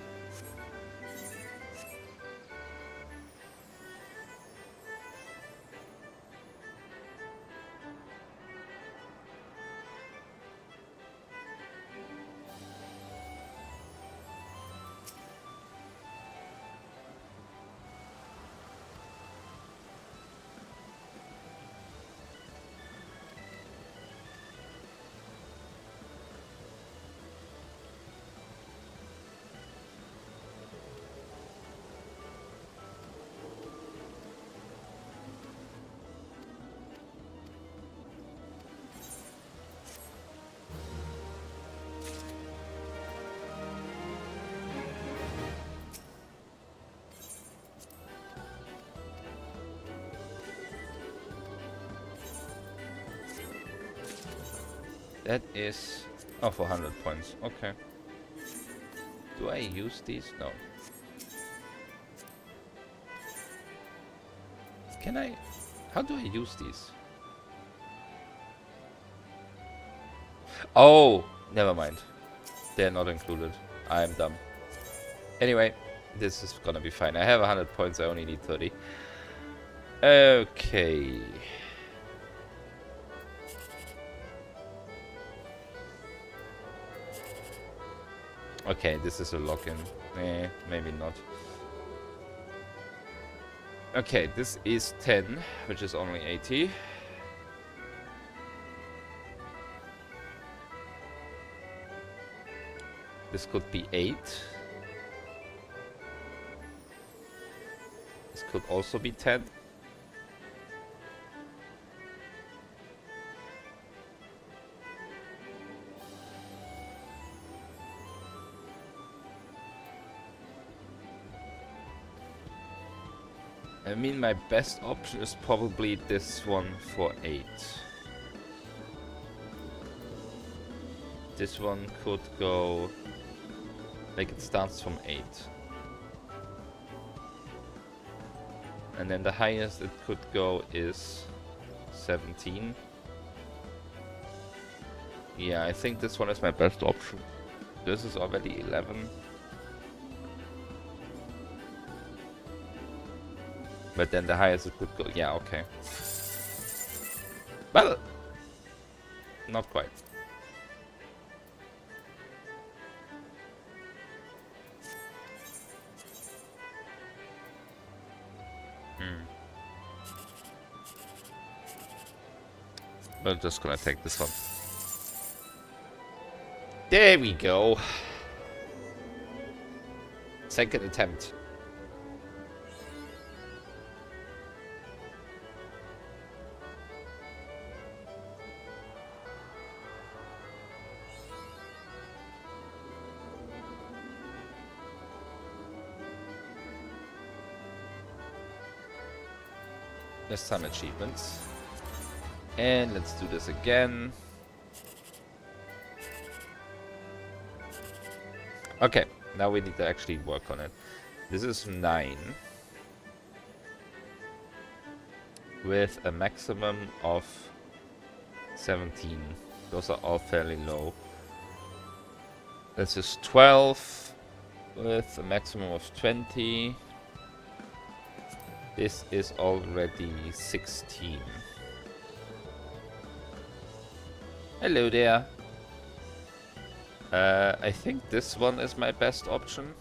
That is... oh, 400 points. Okay. Do I use these? No. Can I... how do I use these? Oh! Never mind. They're not included. I'm dumb. Anyway, this is gonna be fine. I have 100 points, I only need 30. Okay. Okay, this is a login. Maybe not. Okay, this is 10, which is only 80. This could be 8. This could also be 10. I mean, my best option is probably this one for 8. This one could go... like it starts from 8. And then the highest it could go is 17. Yeah, I think this one is my best option. This is already 11. But then the highest it could go... yeah, okay. Well, not quite. We're just gonna take this one. There we go. Second attempt. There's some achievements. And let's do this again. Okay, now we need to actually work on it. This is 9. With a maximum of 17. Those are all fairly low. This is 12 with a maximum of 20. This is already 16. Hello there. I think this one is my best option.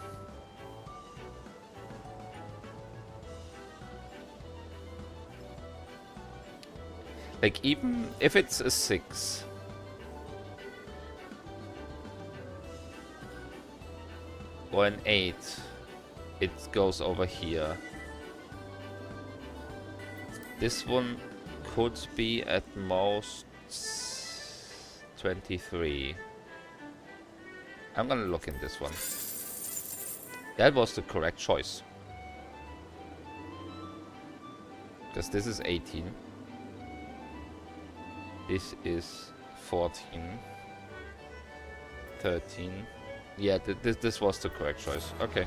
Like, even if it's a 6. Or an 8. It goes over here. This one could be at most 23. I'm gonna look in this one. That was the correct choice. Because this is 18. This is 14. 13. Yeah, this was the correct choice. Okay.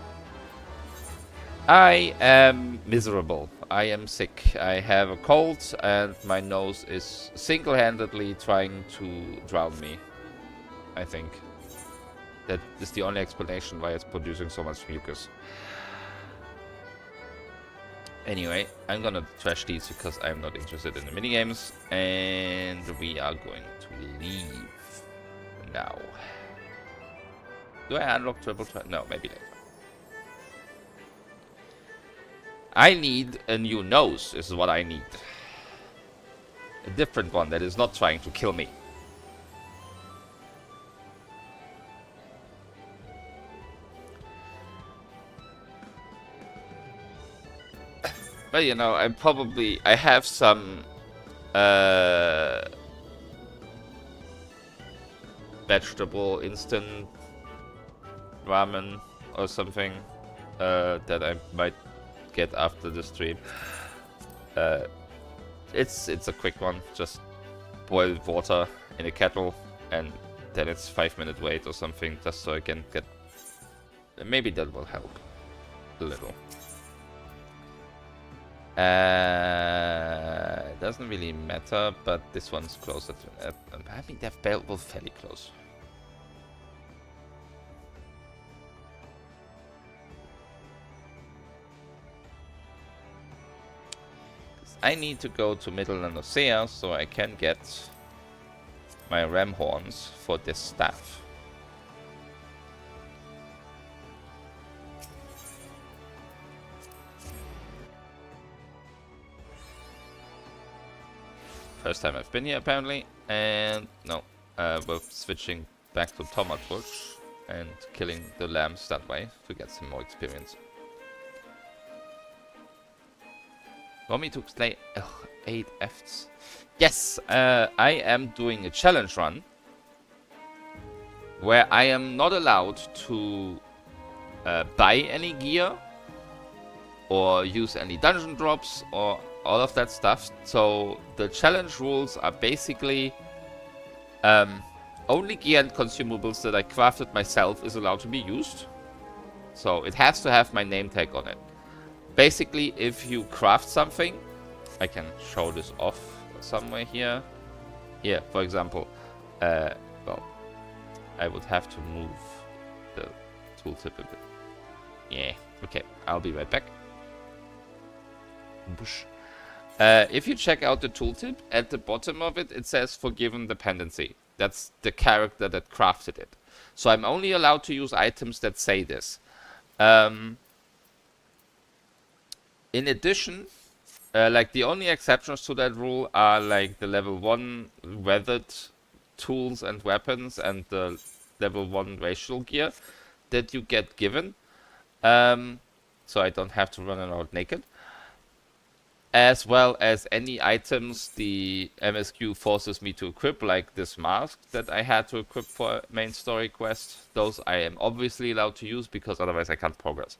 I am miserable. I am sick. I have a cold and my nose is single-handedly trying to drown me. I think. That is the only explanation why it's producing so much mucus. Anyway, I'm gonna trash these because I'm not interested in the minigames. And we are going to leave now. Do I unlock triple try? No, maybe later. I need a new nose, is what I need. A different one that is not trying to kill me. But you know, I have some vegetable instant ramen or something that I might get after the stream. It's a quick one. Just boil water in a kettle and then it's 5-minute wait or something, just so I can get. Maybe that will help a little. It doesn't really matter, but this one's closer to. I think they're both fairly close. I need to go to Midland of Sea so I can get my ram horns for this staff. First time I've been here apparently, and no, we're switching back to Tomatorch and killing the lambs that way to get some more experience. Want me to slay 8 efts? Yes, I am doing a challenge run where I am not allowed to buy any gear or use any dungeon drops or all of that stuff. So the challenge rules are basically only gear and consumables that I crafted myself is allowed to be used. So it has to have my name tag on it. Basically, if you craft something, I can show this off somewhere here. Here, for example, well, I would have to move the tooltip a bit. Yeah, okay, I'll be right back. Bush. If you check out the tooltip, at the bottom of it, it says Forgiven Dependency. That's the character that crafted it. So I'm only allowed to use items that say this. In addition, like the only exceptions to that rule are like the level 1 weathered tools and weapons and the level 1 racial gear that you get given. So I don't have to run around naked. As well as any items the MSQ forces me to equip, like this mask that I had to equip for a main story quest. Those I am obviously allowed to use because otherwise I can't progress.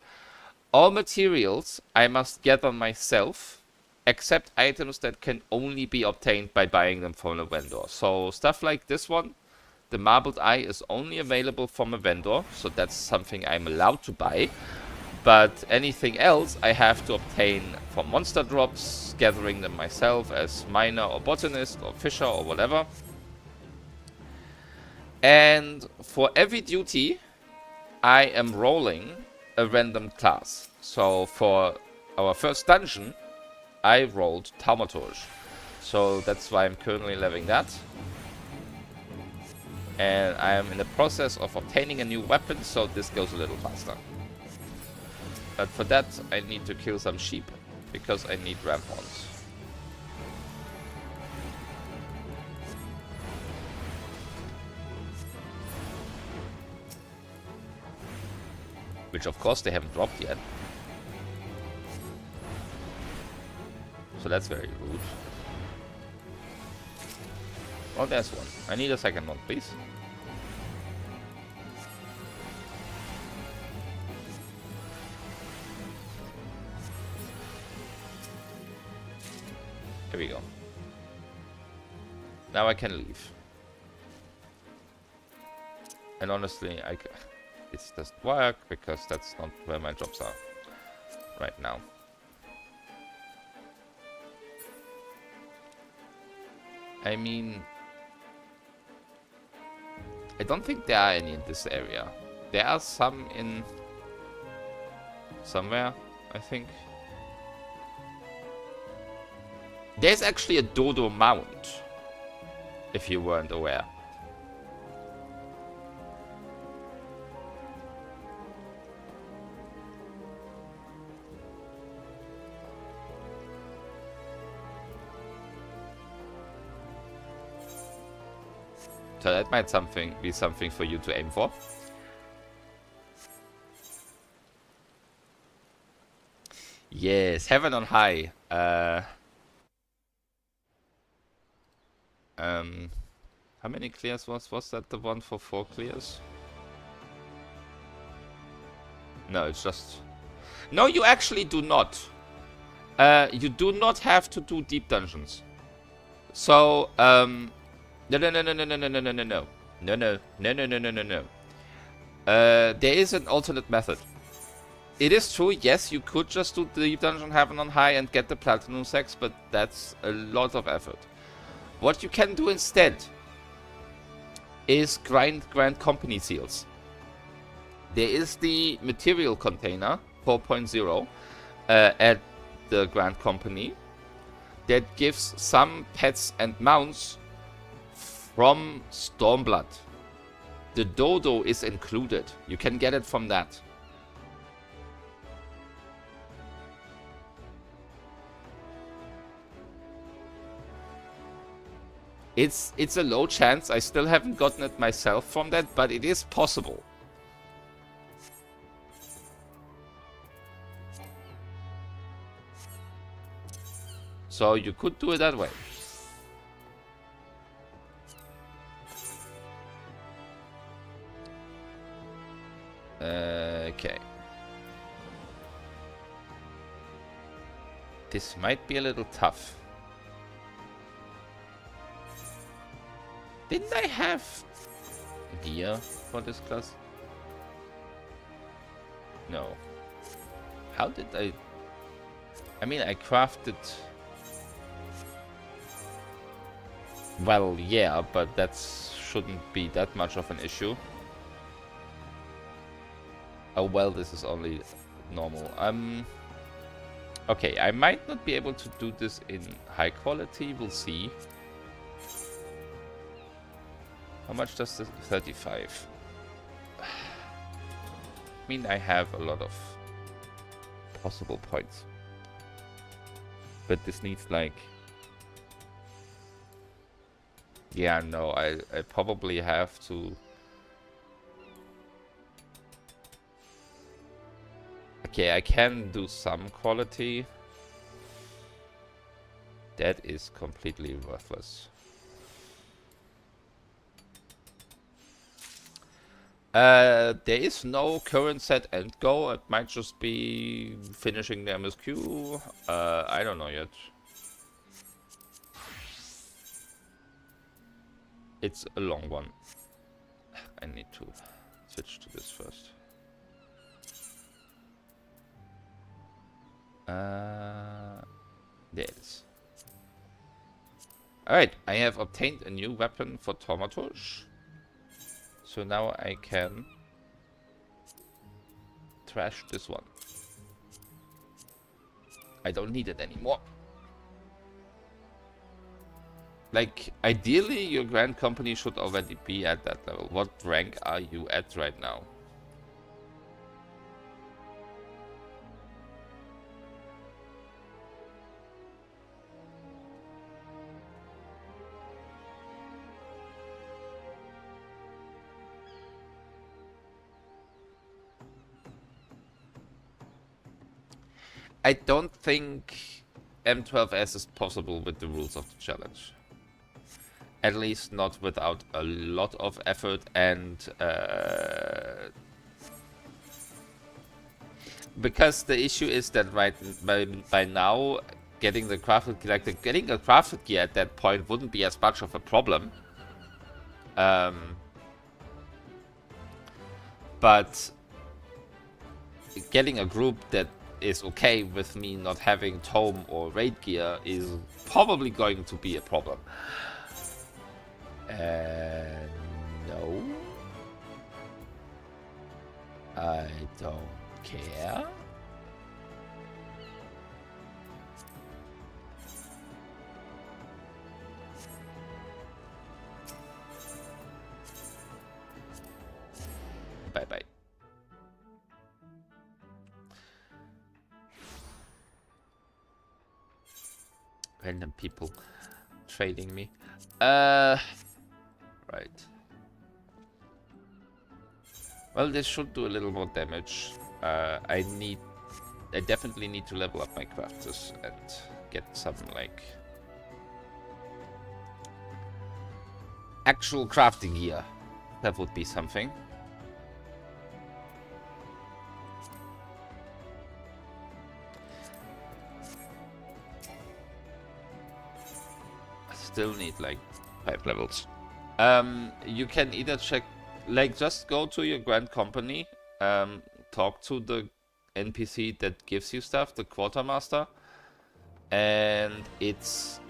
All materials I must gather myself, except items that can only be obtained by buying them from a vendor. So stuff like this one, the marbled eye is only available from a vendor, so that's something I'm allowed to buy. But anything else I have to obtain from monster drops, gathering them myself as miner or botanist or fisher or whatever. And for every duty, I am rolling a random class. So for our first dungeon, I rolled Taumaturge. So that's why I'm currently leveling that. And I am in the process of obtaining a new weapon, so this goes a little faster. But for that, I need to kill some sheep, because I need ram horns. Which of course they haven't dropped yet. So that's very rude. Oh, there's one. I need a second one, please. Here we go. Now I can leave. And honestly, it doesn't work because that's not where my jobs are right now. I mean, I don't think there are any in this area. There are some in somewhere, I think. There's actually a dodo mount, if you weren't aware. So that might be something for you to aim for. Yes, heaven on high. How many clears was that the one for 4 clears? No, it's just... No, you actually do not. You do not have to do deep dungeons. So, no. There is an alternate method. It is true, yes, you could just do the deep dungeon heaven on high and get the platinum sex, but that's a lot of effort. What you can do instead is grind Grand Company seals. There is the material container 4.0 at the Grand Company that gives some pets and mounts from Stormblood. The dodo is included. You can get it from that. It's a low chance. I still haven't gotten it myself from that, but it is possible. So you could do it that way. Okay. This might be a little tough. Didn't I have gear for this class? No. How did I mean, I crafted... Well, yeah, but that shouldn't be that much of an issue. Oh, well, this is only normal. Okay, I might not be able to do this in high quality. We'll see. How much does this? 35. I mean, I have a lot of possible points. But this needs like... Yeah, no, I probably have to... Okay, I can do some quality. That is completely worthless. There is no current set and go. It might just be finishing the MSQ. I don't know yet. It's a long one. I need to switch to this first. There it is. Alright, I have obtained a new weapon for Thaumaturge. So now I can trash this one. I don't need it anymore. Like, ideally, your Grand Company should already be at that level. What rank are you at right now? I don't think M12S is possible with the rules of the challenge. At least not without a lot of effort and because the issue is that by now getting the crafted gear, like getting a crafted gear at that point wouldn't be as much of a problem. But getting a group that is okay with me not having tome or raid gear is probably going to be a problem. No. I don't care. Bye-bye. Random people trading me. Right. Well, this should do a little more damage. I definitely need to level up my crafters and get some, like, actual crafting gear. That would be something. Still need like 5 levels. You can either check, like, just go to your Grand Company, talk to the NPC that gives you stuff, the Quartermaster, and it's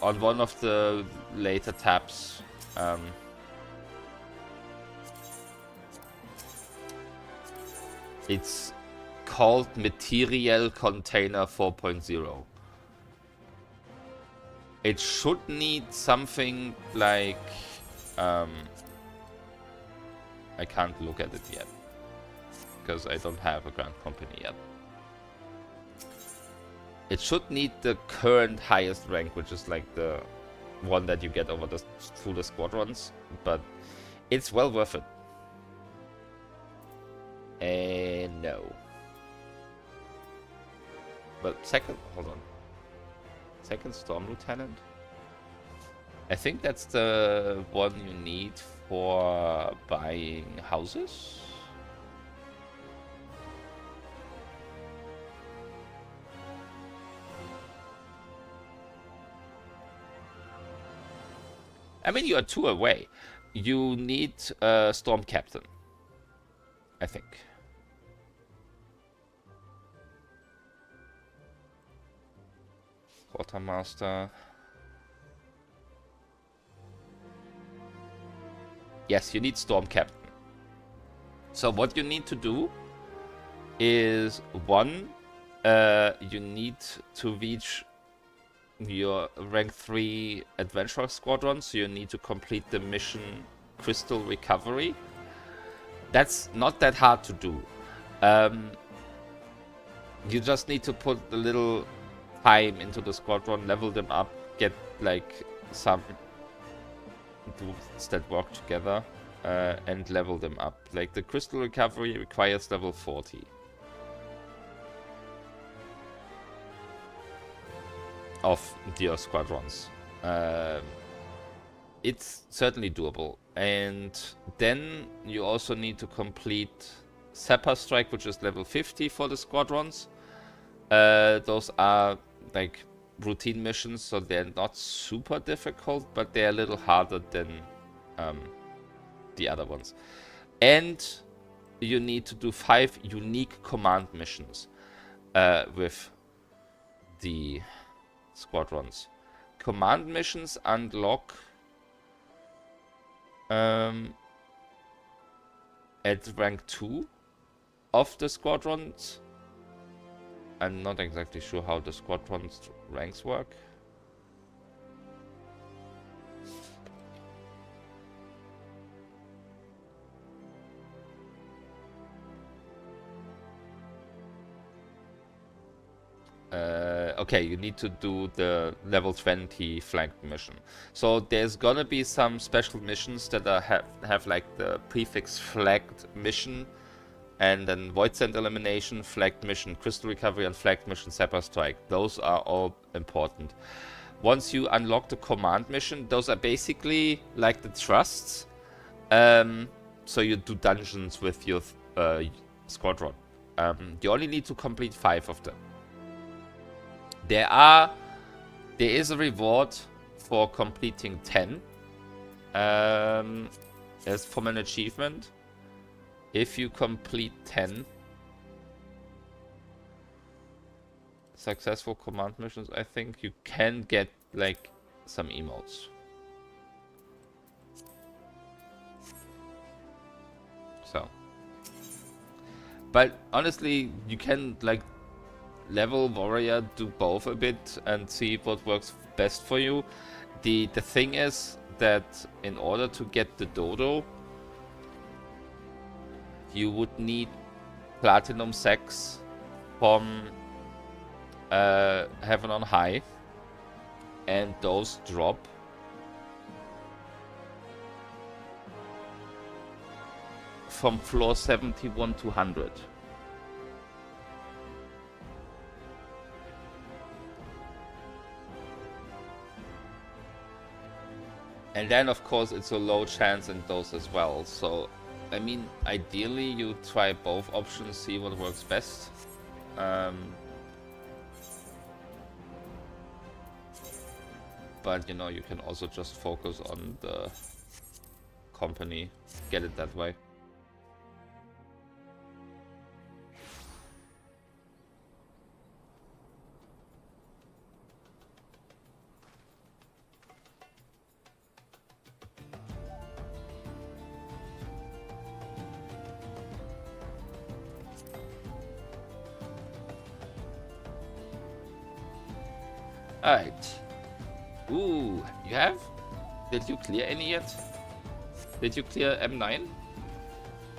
on one of the later tabs. It's called Material Container 4.0. It should need something like, I can't look at it yet, because I don't have a Grand Company yet. It should need the current highest rank, which is like the one that you get over through the squadrons, but it's well worth it. And no. But hold on. Second Storm Lieutenant? I think that's the one you need for buying houses? I mean, you are 2 away. You need a Storm Captain, I think. Quartermaster. Yes, you need Storm Captain. So what you need to do is, one, you need to reach your rank 3 adventurer squadron, so you need to complete the mission Crystal Recovery. That's not that hard to do. You just need to put a little time into the squadron, level them up, get like some dudes that work together, and level them up. Like the Crystal Recovery requires level 40. Of your squadrons. It's certainly doable. And then you also need to complete Sapper Strike, which is level 50 for the squadrons. Those are like routine missions, so they're not super difficult, but they're a little harder than the other ones. And you need to do 5 unique command missions with the squadrons. Command missions unlock at rank 2 of the squadrons. I'm not exactly sure how the squadrons ranks work. Okay, you need to do the level 20 flanked mission. So there's gonna be some special missions that are have like the prefix flagged mission, and then Void Send Elimination, flagged mission Crystal Recovery, and flagged mission Sapper Strike. Those are all important. Once you unlock the command mission, those are basically like the trusts. So you do dungeons with your squadron. You only need to complete 5 of them. There is a reward for completing 10 as from an achievement. If you complete 10 successful command missions, I think you can get like some emotes. So, but honestly, you can like level warrior, do both a bit and see what works best for you. The thing is that in order to get the dodo, you would need platinum sacks from Heaven on High, and those drop from floor 71 to 100. And then, of course, it's a low chance in those as well. So, I mean, ideally, you try both options, see what works best. But, you know, you can also just focus on the company, get it that way. Alright. Ooh, you have? Did you clear any yet? Did you clear M9?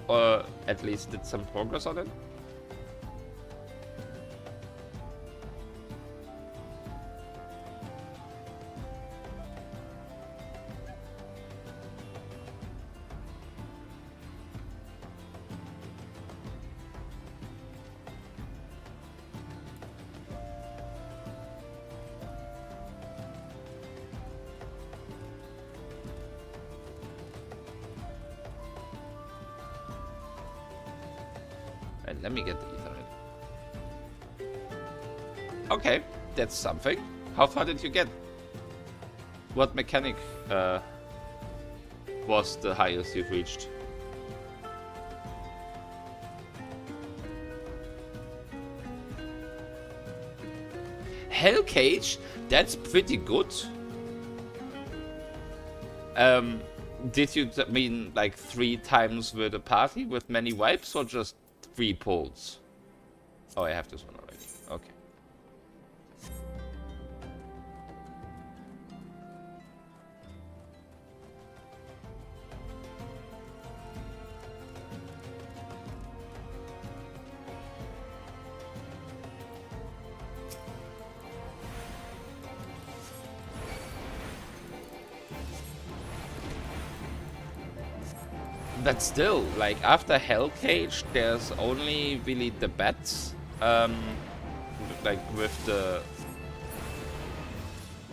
Or at least did some progress on it? Let me get the Ethernet. Okay, that's something. How far did you get? What mechanic was the highest you've reached? Hell Cage? That's pretty good. Did you mean like 3 times with a party with many wipes, or just 3 pulls? Oh, I have this one already. Okay. But still, like, after Hell Cage, there's only really the bats, like with the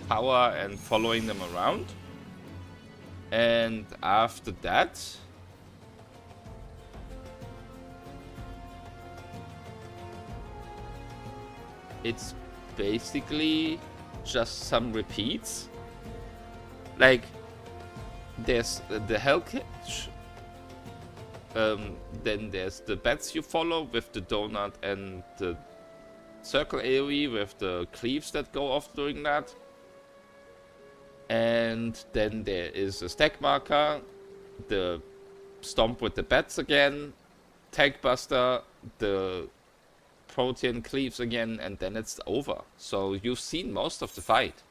power and following them around. And after that, it's basically just some repeats. Like, there's the Hell Cage. Then there's the bats you follow with the donut and the circle AoE with the cleaves that go off during that. And then there is a stack marker, the stomp with the bats again, tag buster, the protean cleaves again, and then it's over. So you've seen most of the fight.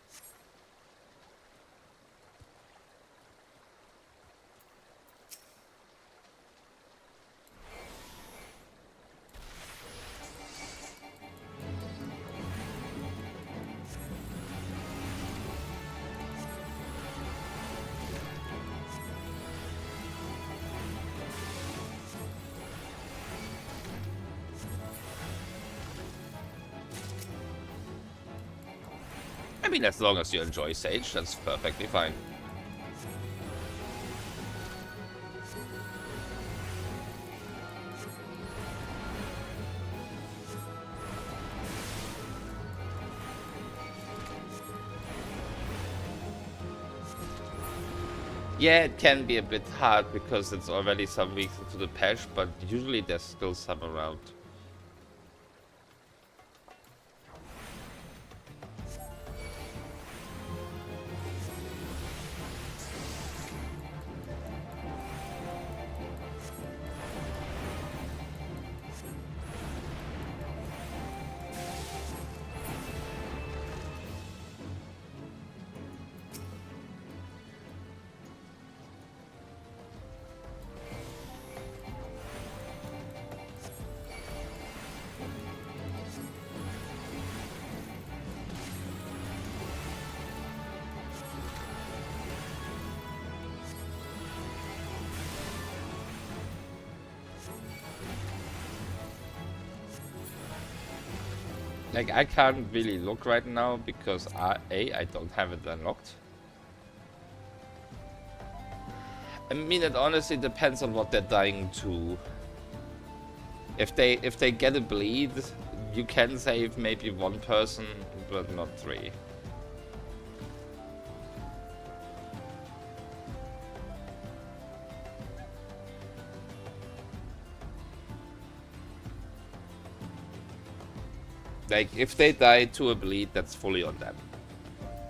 I mean, as long as you enjoy Sage, that's perfectly fine. Yeah, it can be a bit hard because it's already some weeks into the patch, but usually there's still some around. Like, I can't really look right now because I don't have it unlocked. I mean, it honestly depends on what they're dying to. If they get a bleed, you can save maybe one person, but not three. Like, if they die to a bleed, that's fully on them.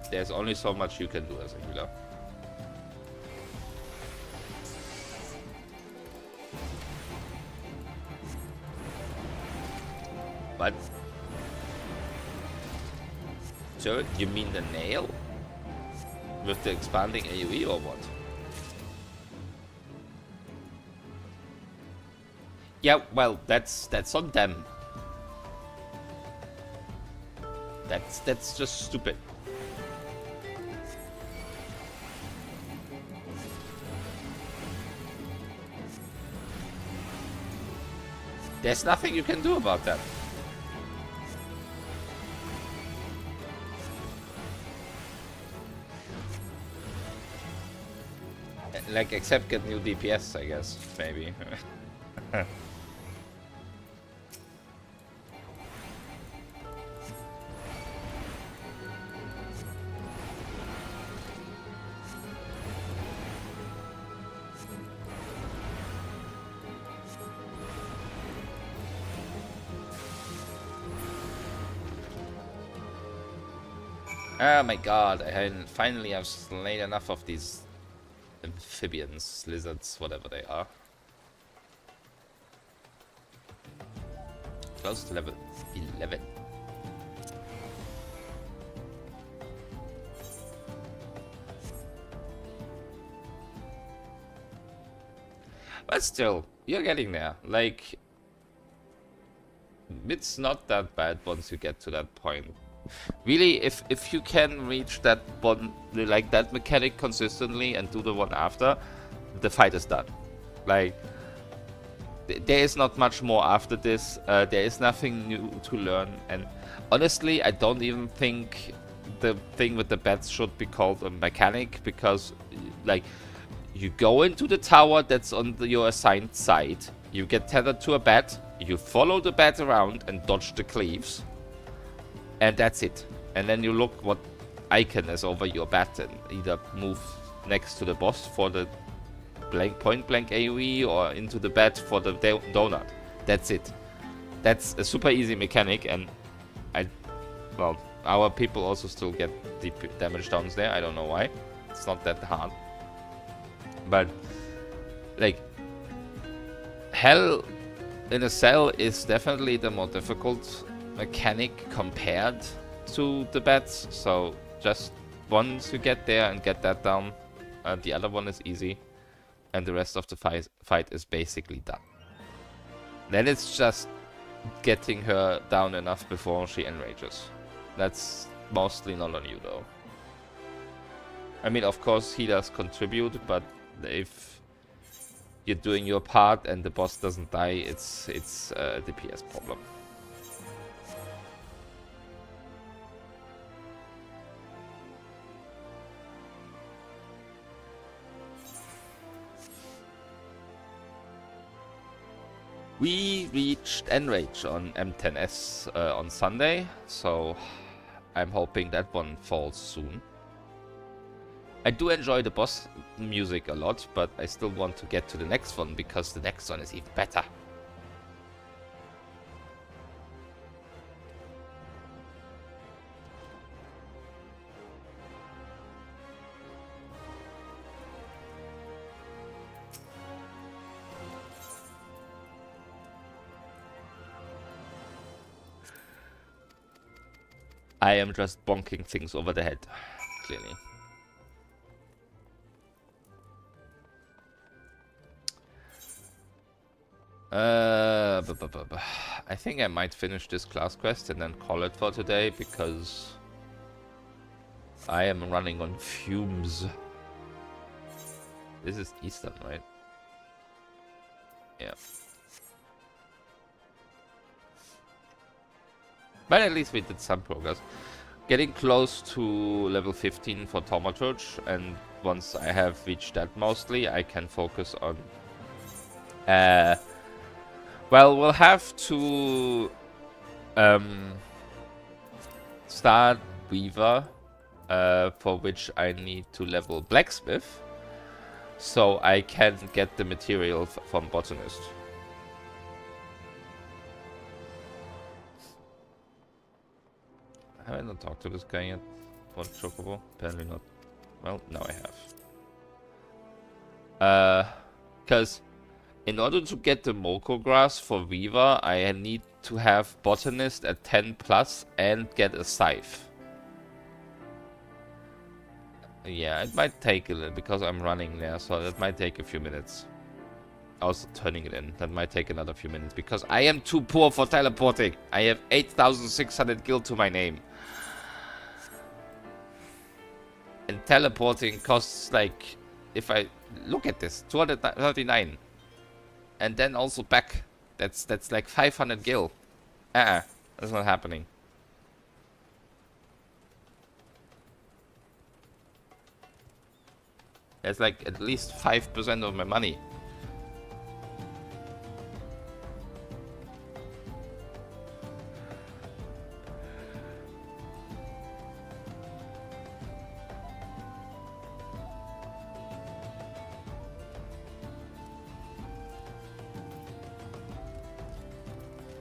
There's only so much you can do as a healer. What? So, you mean the nail? With the expanding AoE or what? Yeah, well, that's on them. That's just stupid. There's nothing you can do about that. Like, except get new DPS, I guess, maybe. Oh my god, I finally have slain enough of these amphibians, lizards, whatever they are. Close to level 11. But still, you're getting there. Like, it's not that bad once you get to that point. Really, if you can reach that one, like that mechanic consistently and do the one after, the fight is done. Like, there is not much more after this. There is nothing new to learn, and honestly, I don't even think the thing with the bats should be called a mechanic, because, like, you go into the tower that's on your assigned side, you get tethered to a bat, you follow the bat around and dodge the cleaves. And that's it. And then you look what icon is over your bat and either move next to the boss for the point blank AoE or into the bat for the donut. That's it. That's a super easy mechanic, and Well, our people also still get deep damage downs there. I don't know why. It's not that hard. But, like, Hell in a Cell is definitely the more difficult mechanic compared to the bats. So, just once you get there and get that down, the other one is easy. And the rest of the fight is basically done. Then it's just getting her down enough before she enrages. That's mostly not on you, though. I mean, of course, he does contribute, but if you're doing your part and the boss doesn't die, it's a DPS problem. We reached Enrage on M10S on Sunday, so I'm hoping that one falls soon. I do enjoy the boss music a lot, but I still want to get to the next one because the next one is even better. I am just bonking things over the head, clearly. I think I might finish this class quest and then call it for today because I am running on fumes. This is Eastern, right? Yeah. But at least we did some progress. Getting close to level 15 for Thaumaturge, and once I have reached that mostly, I can focus on... well, we'll have to start Weaver, for which I need to level Blacksmith, so I can get the material from Botanist. Have I not talked to this guy yet? What Chocobo? Apparently not. Well, now I have. Because in order to get the Moko Grass for Weaver, I need to have Botanist at 10 plus and get a Scythe. Yeah, it might take a little, because I'm running there, so it might take a few minutes. Also turning it in, that might take another few minutes, because I am too poor for teleporting. I have 8,600 gil to my name. And teleporting costs, like, if I look at this, 239. And then also back, that's like 500 gil. That's not happening. That's like at least 5% of my money.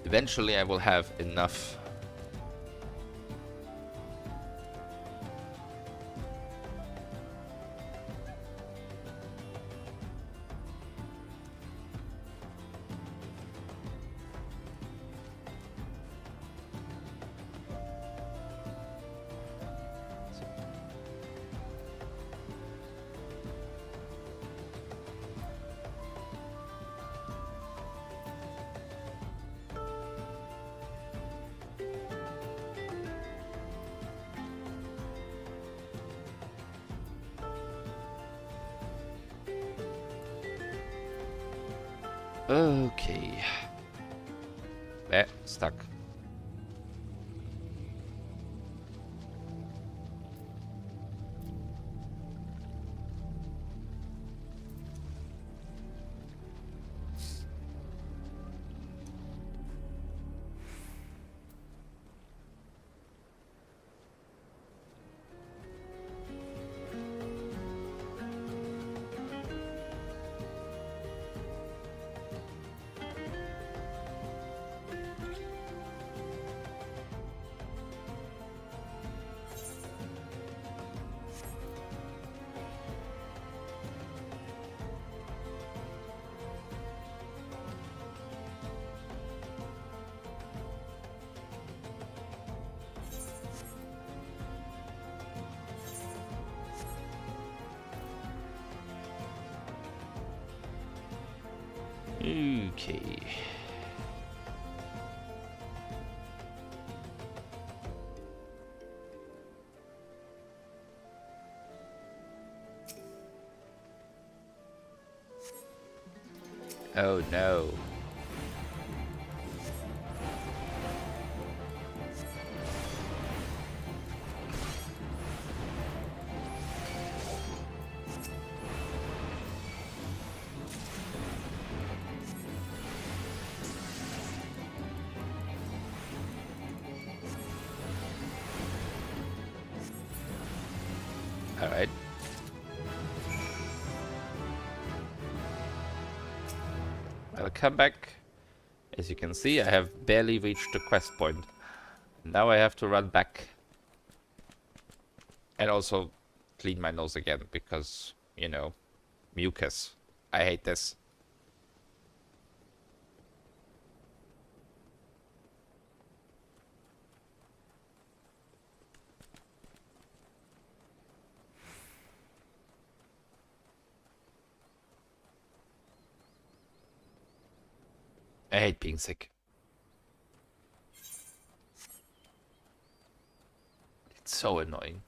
Eventually I will have enough. Okay. Stuck. Okay. Oh no. Alright. I'll come back. As you can see, I have barely reached the quest point. Now I have to run back. And also clean my nose again, because, you know, mucus. I hate this. I hate being sick. It's so annoying.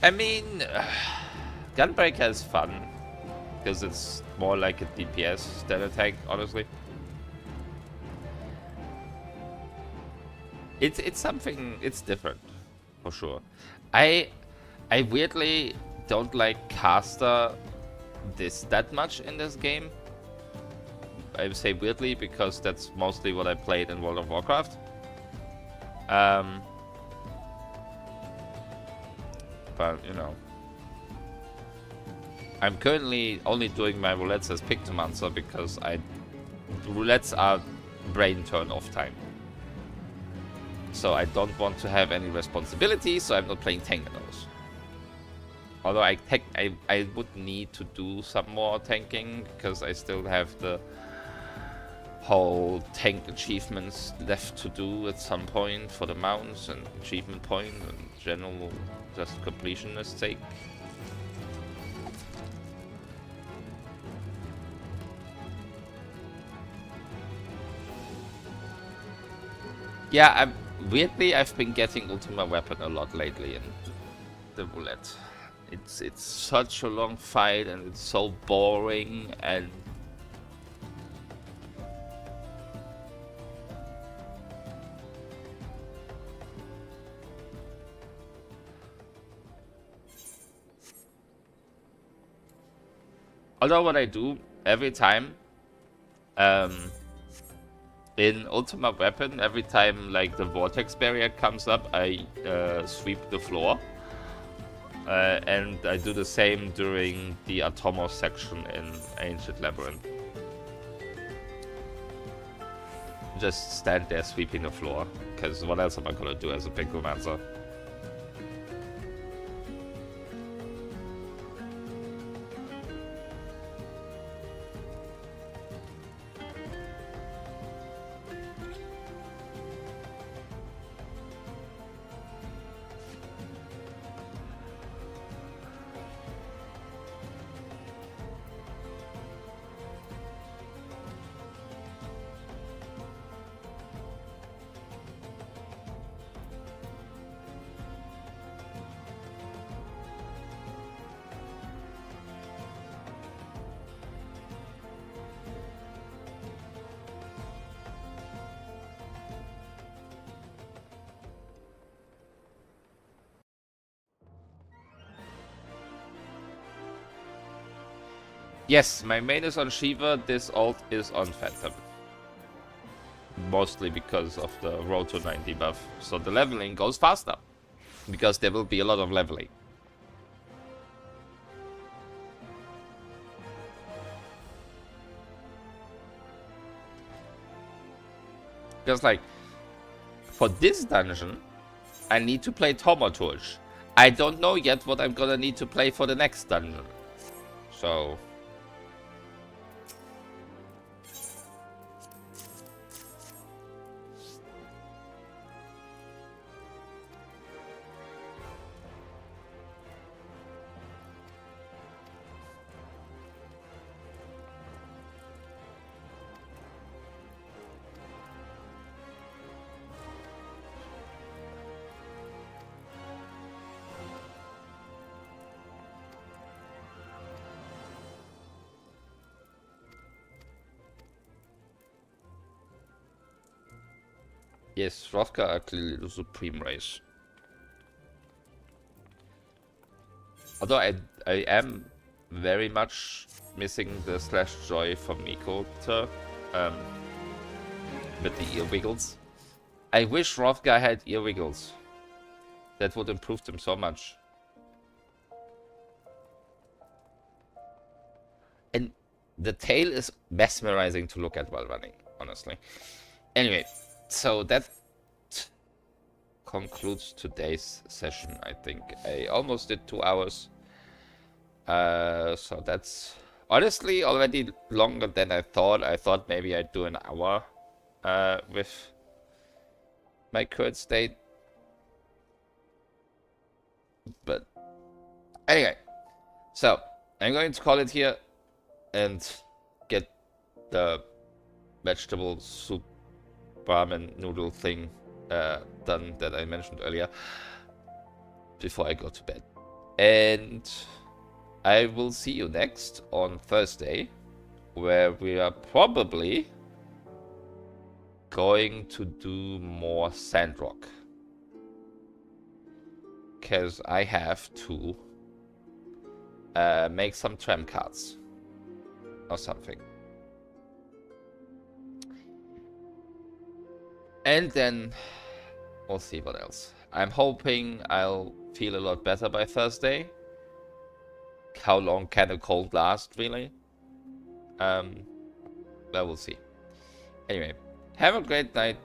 I mean, Gunbreaker is fun, because it's more like a DPS than a tank, honestly. It's something, it's different, for sure. I weirdly don't like caster that much in this game. I say weirdly because that's mostly what I played in World of Warcraft. But, you know, I'm currently only doing my roulettes as Pictomancer because roulettes are brain turn off time. So I don't want to have any responsibility, so I'm not playing tank in those. Although I would need to do some more tanking because I still have the whole tank achievements left to do at some point for the mounts and achievement point and general just completionist sake. Yeah, weirdly I've been getting Ultima Weapon a lot lately in the roulette. It's such a long fight and it's so boring and although what I do every time in Ultima Weapon, every time like the vortex barrier comes up, I sweep the floor. And I do the same during the Atomos section in Ancient Labyrinth. Just stand there sweeping the floor, because what else am I gonna do as a Pyromancer? Yes, my main is on Shiva, this ult is on Phantom. Mostly because of the Road to 90 buff. So the leveling goes faster. Because there will be a lot of leveling. Because like, for this dungeon, I need to play Thaumaturge. I don't know yet what I'm gonna need to play for the next dungeon. So... Yes, Rovka are clearly the supreme race. Although I am very much missing the slash joy from Miko with the ear wiggles. I wish Rovka had ear wiggles. That would improve them so much. And the tail is mesmerizing to look at while running, honestly. Anyway, so that concludes today's session, I think. I almost did 2 hours. So that's honestly already longer than I thought. I thought maybe I'd do an hour with my current state. But anyway, so I'm going to call it here and get the vegetable soup ramen noodle thing done that I mentioned earlier before I go to bed. And I will see you next on Thursday, where we are probably going to do more Sandrock. Because I have to make some tram cards or something. And then we'll see what else. I'm hoping I'll feel a lot better by Thursday. How long can a cold last, really? Well, we'll see. Anyway, have a great night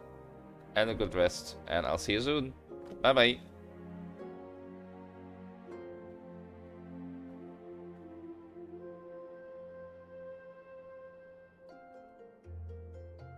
and a good rest, and I'll see you soon. Bye-bye.